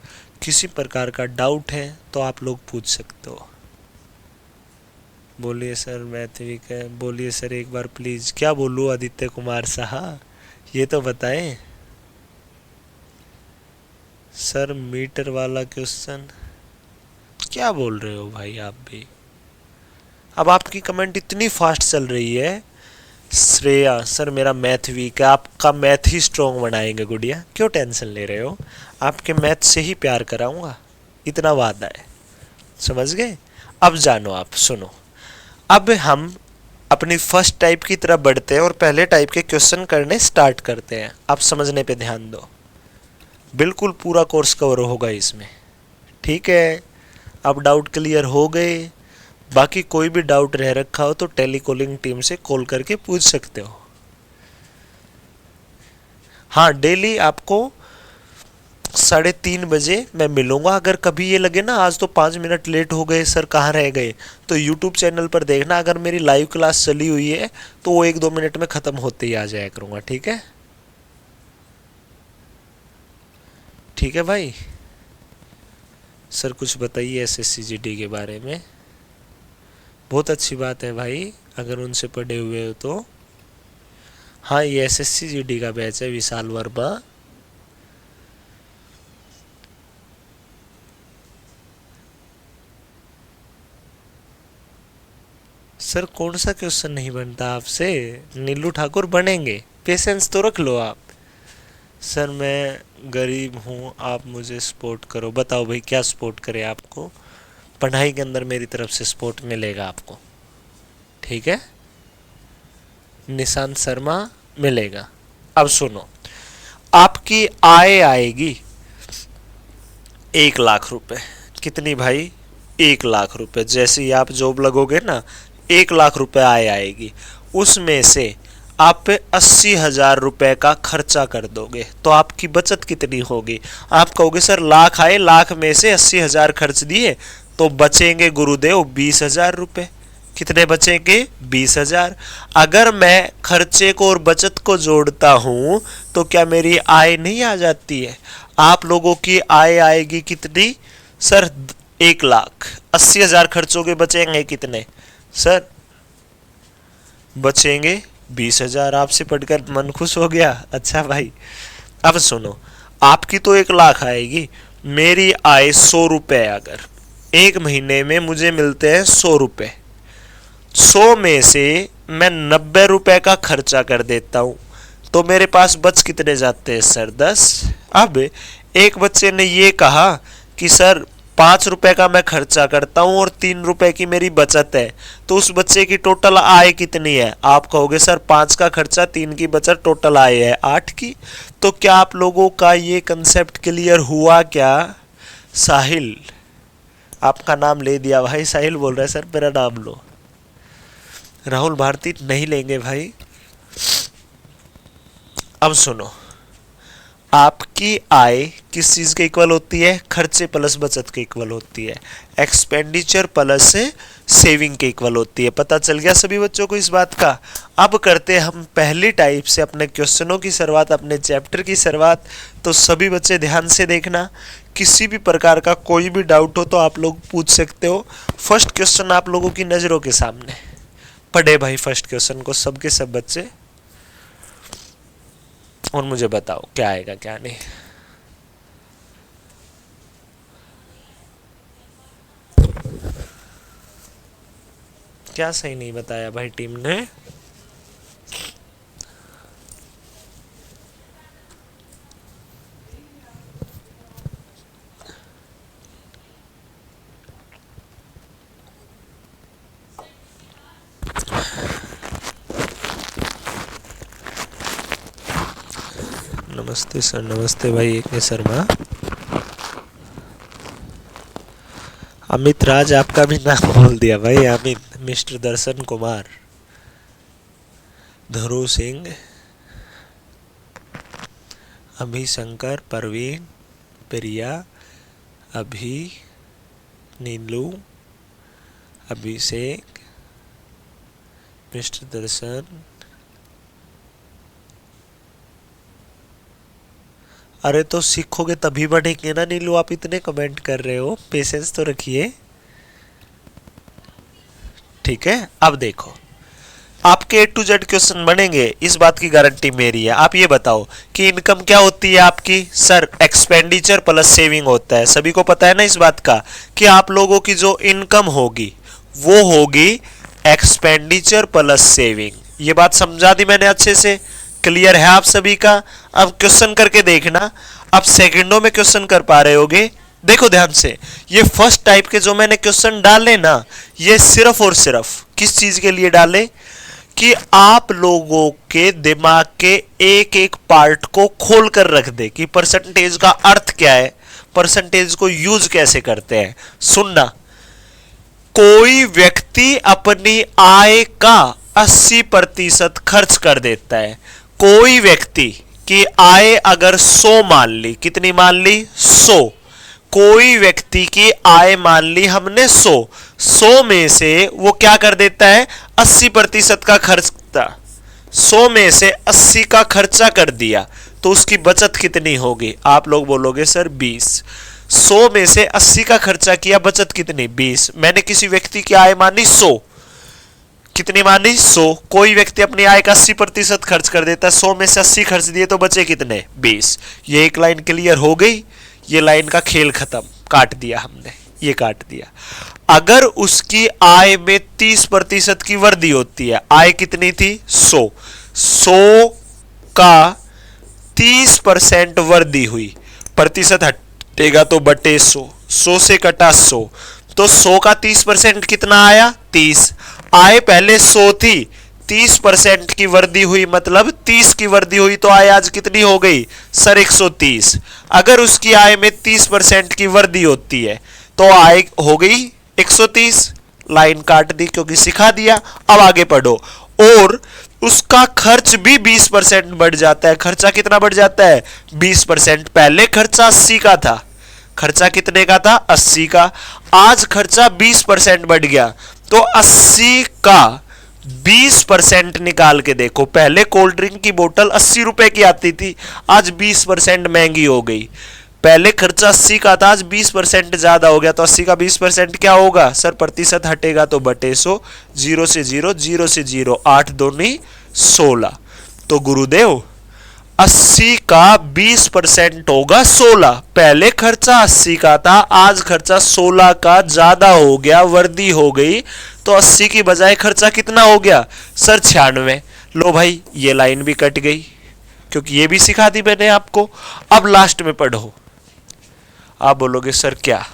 [SPEAKER 1] किसी प्रकार का डाउट है तो आप लोग पूछ सकते हो। बोलिए सर, मैथ वीक है। बोलिए सर एक बार प्लीज। क्या बोलूँ आदित्य कुमार साहब, ये तो बताएं। सर मीटर वाला क्वेश्चन, क्या बोल रहे हो भाई आप भी? अब आपकी कमेंट इतनी फास्ट चल रही है। श्रेया, सर मेरा मैथ वीक है। आपका मैथ ही स्ट्रॉन्ग बनाएंगे गुड़िया, क्यों टेंशन ले रहे हो? आपके मैथ से ही प्यार कराऊंगा, इतना वादा है। समझ गए? अब जानो, आप सुनो। अब हम अपनी फर्स्ट टाइप की तरफ बढ़ते हैं और पहले टाइप के क्वेश्चन करने स्टार्ट करते हैं। आप समझने पे ध्यान दो, बिल्कुल पूरा कोर्स कवर होगा इसमें। ठीक है, अब डाउट क्लियर हो गए। बाकी कोई भी डाउट रह रखा हो तो टेलीकॉलिंग टीम से कॉल करके पूछ सकते हो। हाँ, डेली आपको 3:30 बजे मैं मिलूंगा। अगर कभी ये लगे ना आज तो 5 मिनट लेट हो गए सर, कहाँ रह गए, तो यूट्यूब चैनल पर देखना। अगर मेरी लाइव क्लास चली हुई है तो वो 1-2 मिनट में ख़त्म होते ही आ जाया करूँगा। ठीक है? ठीक है भाई। सर कुछ बताइए एसएससी जीडी के बारे में। बहुत अच्छी बात है भाई, अगर उनसे पढ़े हुए हो तो। हाँ, ये एसएससी जीडी का बैच है, विशाल वर्मा। सर कौन सा क्वेश्चन नहीं बनता आपसे? नीलू ठाकुर बनेंगे, पेशेंस तो रख लो आप। सर मैं गरीब हूँ, आप मुझे सपोर्ट करो। बताओ भाई क्या सपोर्ट करे आपको? पढ़ाई के अंदर मेरी तरफ से सपोर्ट मिलेगा आपको। ठीक है? निशांत शर्मा मिलेगा। अब सुनो, आपकी आय आएगी 1 लाख रुपए। कितनी भाई? 1 लाख रुपए। जैसे ही आप जॉब लगोगे ना, 1 लाख रुपए आय आएगी। उसमें से आप पे 80,000 रुपए का खर्चा कर दोगे तो आपकी बचत कितनी होगी? आप कहोगे सर लाख आए, लाख में से 80,000 खर्च दिए, तो बचेंगे गुरुदेव 20,000 रुपए। कितने बचेंगे? 20,000। अगर मैं खर्चे को और बचत को जोड़ता हूं तो क्या मेरी आय नहीं आ जाती है? आप लोगों की आय आएगी कितनी? सर 1 लाख। 80,000 खर्चोगे, बचेंगे कितने? सर बचेंगे 20,000। आपसे पढ़कर मन खुश हो गया? अच्छा भाई, अब सुनो, आपकी तो 1 लाख आएगी, मेरी आय 100 रुपए। अगर एक महीने में मुझे मिलते हैं 100 रुपए, 100 में से मैं 90 रुपए का खर्चा कर देता हूं, तो मेरे पास बच कितने जाते हैं सर? 10। अब एक बच्चे ने ये कहा कि सर 5 रुपए का मैं खर्चा करता हूं और 3 रुपए की मेरी बचत है, तो उस बच्चे की टोटल आय कितनी है? आप कहोगे सर 5 का खर्चा, 3 की बचत, टोटल आय है 8 की। तो क्या आप लोगों का ये कंसेप्ट क्लियर हुआ क्या? साहिल, आपका नाम ले दिया भाई। साहिल बोल रहा है सर मेरा नाम लो। राहुल भारती नहीं लेंगे भाई। अब सुनो, आपकी आय किस चीज के इक्वल होती है? खर्चे प्लस बचत के इक्वल होती है। एक्सपेंडिचर प्लस सेविंग के इक्वल होती है। पता चल गया सभी बच्चों को इस बात का? अब करते हैं हम पहली टाइप से अपने क्वेश्चनों की शुरुआत, अपने चैप्टर की शुरुआत। तो सभी बच्चे ध्यान से देखना, किसी भी प्रकार का कोई भी डाउट हो तो आप लोग पूछ सकते हो। फर्स्ट क्वेश्चन आप लोगों की नजरों के सामने पढ़े भाई, फर्स्ट क्वेश्चन को सबके सब बच्चे, और मुझे बताओ क्या आएगा क्या नहीं। क्या सही नहीं बताया भाई टीम ने? नमस्ते सर, नमस्ते भाई एक शर्मा। अमित राज, आपका भी नाम बोल दिया भाई। अमित, मिस्टर दर्शन कुमार, ध्रुव सिंह, अभिशंकर, परवीन, प्रिया, अभी, नीलू, अभिषेक, मिस्टर दर्शन, अरे तो सीखोगे तभी बढ़ेंगे ना नीलू, आप इतने कमेंट कर रहे हो, पेशेंस तो रखिए। ठीक है, अब देखो आपके A to Z क्वेश्चन बनेंगे, इस बात की गारंटी मेरी है। आप ये बताओ कि इनकम क्या होती है आपकी? सर एक्सपेंडिचर प्लस सेविंग होता है, सभी को पता है ना इस बात का कि आप लोगों की जो इनकम होगी वो होगी एक्सपेंडिचर प्लस सेविंग। ये बात समझा दी मैंने अच्छे से, क्लियर है आप सभी का? अब क्वेश्चन करके देखना, अब सेकंडों में क्वेश्चन कर पा रहे होगे। देखो ध्यान से, ये फर्स्ट टाइप के जो मैंने क्वेश्चन डाले ना, ये सिर्फ और सिर्फ किस चीज के लिए डाले कि आप लोगों के दिमाग के एक एक पार्ट को खोल कर रख दे कि परसेंटेज का अर्थ क्या है, परसेंटेज को यूज कैसे करते हैं। सुनना, कोई व्यक्ति अपनी आय का 80% खर्च कर देता है। कोई व्यक्ति की आय अगर 100 मान ली, कितनी मान ली? 100। कोई व्यक्ति की आय मान ली हमने 100 में से वो क्या कर देता है? 80% का खर्चा, 100 में से 80 का खर्चा कर दिया, तो उसकी बचत कितनी होगी? आप लोग बोलोगे सर 20। 100 में से 80 का खर्चा किया, बचत कितनी? 20। मैंने किसी व्यक्ति की आय मानी 100, कितनी मानी? 100। कोई व्यक्ति अपनी आय का 80% खर्च कर देता है, 100 में से 80 खर्च दिए तो बचे कितने? 20। ये एक लाइन क्लियर हो गई, ये लाइन का खेल खत्म, काट दिया हमने, ये काट दिया। अगर उसकी आय में 30% की वृद्धि होती है, आय कितनी थी? 100 का 30% वृद्धि हुई, प्रतिशत हटेगा तो बटे 100 से कटा 100, तो 100 का 30% कितना आया? 30। आय पहले 100 थी, 30% की वृद्धि हुई, मतलब 30 की वृद्धि हुई, तो आय आज कितनी हो गई? सर 130। अगर उसकी आय में 30% की वृद्धि होती है तो आय हो गई 130। लाइन काट दी क्योंकि सिखा दिया। अब आगे पढ़ो। और उसका खर्च भी 20% बढ़ जाता है। खर्चा कितना बढ़ जाता है? 20%। पहले खर्चा 80 का था, खर्चा कितने का था? 80 का। आज खर्चा 20% बढ़ गया, तो 80 का 20% निकाल के देखो। पहले कोल्ड ड्रिंक की बोतल 80 रुपए की आती थी, आज 20% महंगी हो गई। पहले खर्चा 80 का था, आज 20% ज्यादा हो गया, तो 80 का 20% क्या होगा? सर प्रतिशत हटेगा तो बटे 100, 0 से 0, 0 से 0, 8 दूनी 16। तो गुरुदेव 80 का 20% होगा 16। पहले खर्चा 80 का था, आज खर्चा 16 का ज्यादा हो गया, वृद्धि हो गई, तो 80 की बजाय खर्चा कितना हो गया? सर 96। लो भाई, ये लाइन भी कट गई क्योंकि ये भी सिखा दी मैंने आपको। अब लास्ट में पढ़ो। आप बोलोगे सर क्या?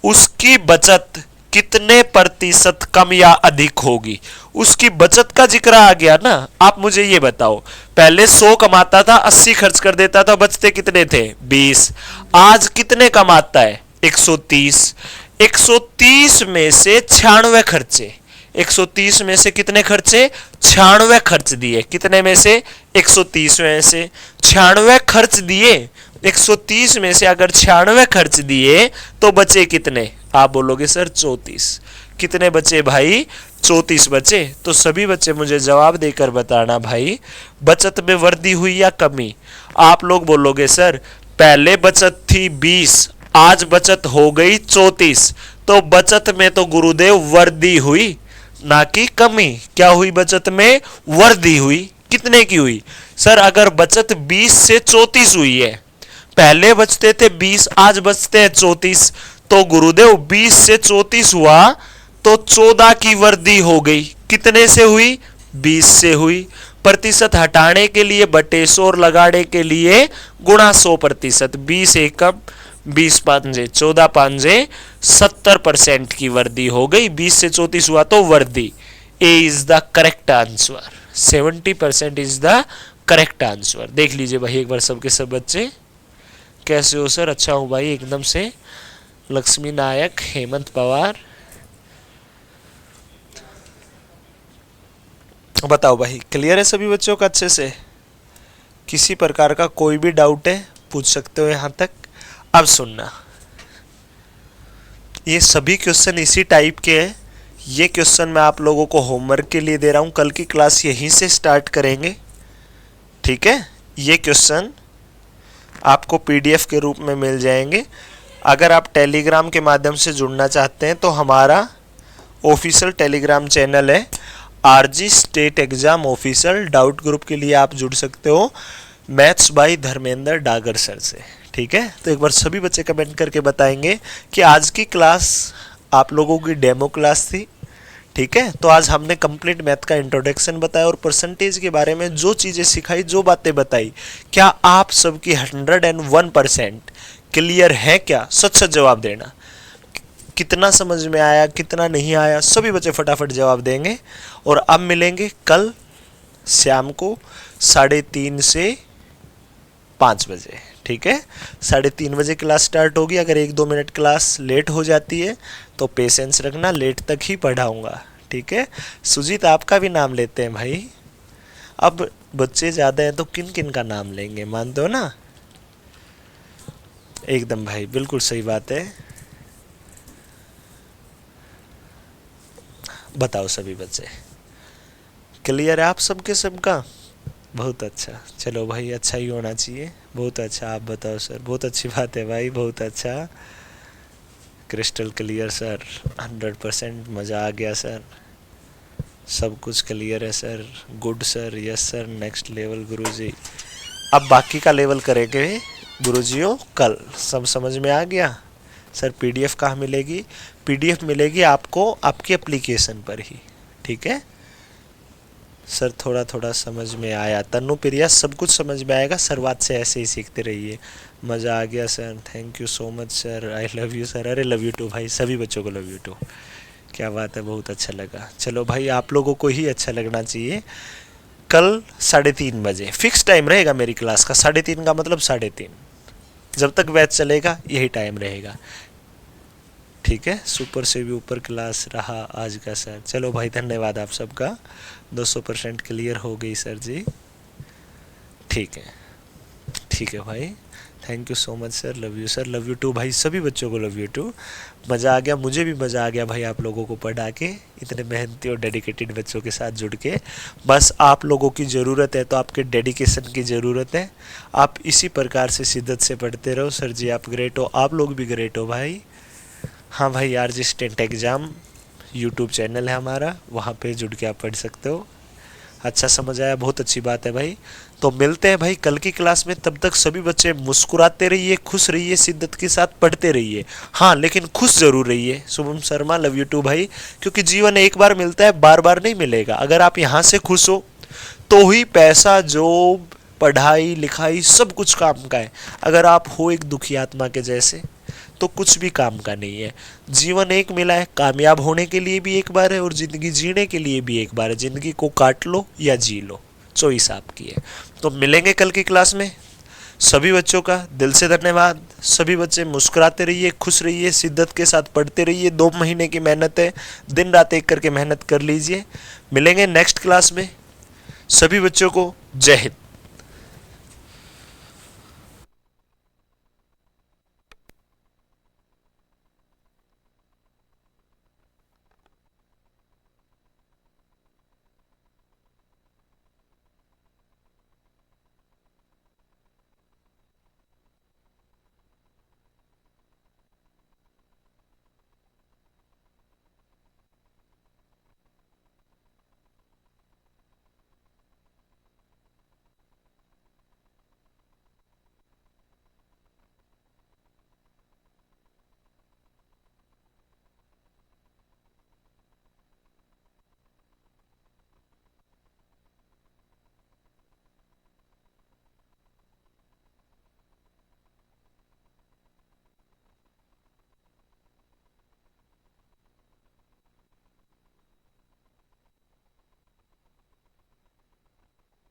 [SPEAKER 1] उसकी बचत कितने प्रतिशत कम या अधिक होगी? उसकी बचत का जिक्र आ गया ना। आप मुझे ये बताओ, पहले 100 कमाता था, 80 खर्च कर देता था, बचते कितने थे? 20। आज कितने कमाता है? 130। 130 में से 96 खर्चे, 130 में से कितने खर्चे? 96 खर्च दिए। कितने में से? 130 में से 96 खर्च दिए। 130 में से अगर 96 खर्च दिए तो बचे कितने? आप बोलोगे सर 34। कितने बचे भाई? 34 बचे। तो सभी बच्चे मुझे जवाब देकर बताना भाई, बचत में वृद्धि हुई या कमी? आप लोग बोलोगे सर पहले बचत थी 20, आज बचत हो गई 34, तो बचत में तो गुरुदेव वृद्धि हुई ना कि कमी। क्या हुई? बचत में वृद्धि हुई। कितने की हुई? सर अगर बचत 20 से 34 हुई है, पहले बचते थे 20, आज बचते हैं 34, तो गुरुदेव 20 से 34 हुआ तो 14 की वृद्धि हो गई। कितने से हुई? 20 से हुई। प्रतिशत हटाने के लिए बटे 100 और लगाने के लिए गुणा 100%। 20 एकम 20 पांजे 14 पांजे 70% की वृद्धि हो गई। 20 से 34 हुआ तो वृद्धि। A is the correct answer. 70% is the correct answer. देख लीजिए भाई एक बार सबके सब बच्चे। कैसे हो सर? अच्छा हूँ भाई एकदम से। लक्ष्मी नायक, हेमंत पवार। बताओ भाई क्लियर है सभी बच्चों का अच्छे से? किसी प्रकार का कोई भी डाउट है पूछ सकते हो यहां तक। अब सुनना, ये सभी क्वेश्चन इसी टाइप के हैं। ये क्वेश्चन मैं आप लोगों को होमवर्क के लिए दे रहा हूं, कल की क्लास यहीं से स्टार्ट करेंगे, ठीक है? ये क्वेश्चन आपको पीडीएफ के रूप में मिल जाएंगे। अगर आप टेलीग्राम के माध्यम से जुड़ना चाहते हैं तो हमारा ऑफिशियल टेलीग्राम चैनल है RG state exam official. Doubt group के लिए आप जुड़ सकते हो maths by Dharmendra Dagar sir से। ठीक है, तो एक बार सभी बच्चे कमेंट करके बताएंगे कि आज की क्लास आप लोगों की डेमो क्लास थी। ठीक है, तो आज हमने कंप्लीट मैथ का इंट्रोडक्शन बताया और परसेंटेज के बारे में जो चीज़ें सिखाई, जो बातें बताई, क्या आप सबकी 101% क्लियर है? क्या सच सच जवाब देना। कितना समझ में आया, कितना नहीं आया, सभी बच्चे फटाफट जवाब देंगे। और अब मिलेंगे कल शाम को 3:30 से 5 बजे। ठीक है, 3:30 बजे क्लास स्टार्ट होगी। अगर 1-2 मिनट क्लास लेट हो जाती है तो पेशेंस रखना, लेट तक ही पढ़ाऊंगा। ठीक है, सुजीत आपका भी नाम लेते हैं भाई। अब बच्चे ज़्यादा हैं तो किन किन का नाम लेंगे, मानते हो ना? एकदम भाई, बिल्कुल सही बात है। बताओ सभी बच्चे क्लियर है आप सबके सबका? बहुत अच्छा, चलो भाई, अच्छा ही होना चाहिए। बहुत अच्छा, आप बताओ सर। बहुत अच्छी बात है भाई, बहुत अच्छा, क्रिस्टल क्लियर सर, 100%। मज़ा आ गया सर, सब कुछ क्लियर है sir. Good sir, yes sir, next level गुरुजी। अब बाकी का लेवल करेंगे गुरुजियों कल। सब समझ में आ गया सर? पीडीएफ कहाँ मिलेगी? पीडीएफ मिलेगी आपको आपकी एप्लीकेशन पर ही। ठीक है सर, थोड़ा थोड़ा समझ में आया। तन्नू प्रिया, सब कुछ समझ में आएगा, शुरुआत से ऐसे ही सीखते रहिए। मज़ा आ गया sir, thank you so much sir, I love you sir. अरे लव यू टू भाई, सभी बच्चों को लव यू टू। क्या बात है, बहुत अच्छा लगा। चलो भाई, आप लोगों को ही अच्छा लगना चाहिए। कल 3:30 बजे फिक्स टाइम रहेगा मेरी क्लास का। 3:30 का मतलब 3:30, जब तक बैच चलेगा यही टाइम रहेगा। ठीक है, सुपर से भी ऊपर क्लास रहा आज का सर। चलो भाई, धन्यवाद आप सबका, 200% क्लियर हो गई सर जी। ठीक है, ठीक है भाई, thank you so much sir, love you sir, love you too भाई, सभी बच्चों को लव यू टू। मज़ा आ गया, मुझे भी मज़ा आ गया भाई आप लोगों को पढ़ा के, इतने मेहनती और डेडिकेटेड बच्चों के साथ जुड़ के। बस आप लोगों की ज़रूरत है, तो आपके डेडिकेशन की ज़रूरत है। आप इसी प्रकार से शिद्दत से पढ़ते रहो। सर जी आप ग्रेट हो, आप लोग भी ग्रेट हो भाई। हाँ भाई, RG state exam YouTube channel है हमारा, वहाँ पे जुड़ के आप पढ़ सकते हो। अच्छा समझ आया, बहुत अच्छी बात है भाई। तो मिलते हैं भाई कल की क्लास में। तब तक सभी बच्चे मुस्कुराते रहिए, खुश रहिए, शिद्दत के साथ पढ़ते रहिए। हाँ, लेकिन खुश जरूर रहिए। Shubham Sharma, love you too भाई। क्योंकि जीवन एक बार मिलता है, बार बार नहीं मिलेगा। अगर आप यहाँ से खुश हो तो ही पैसा, जॉब, पढ़ाई लिखाई सब कुछ काम का है। अगर आप हो एक दुखी आत्मा के जैसे तो कुछ भी काम का नहीं है। जीवन एक मिला है, कामयाब होने के लिए भी एक बार है और ज़िंदगी जीने के लिए भी एक बार है। ज़िंदगी को काट लो या जी लो, चॉइस आपकी है। तो मिलेंगे कल की क्लास में। सभी बच्चों का दिल से धन्यवाद। सभी बच्चे मुस्कुराते रहिए, खुश रहिए, शिद्दत के साथ पढ़ते रहिए। 2 महीने की मेहनत है, दिन रात एक करके मेहनत कर लीजिए। मिलेंगे नेक्स्ट क्लास में। सभी बच्चों को जय हिंद।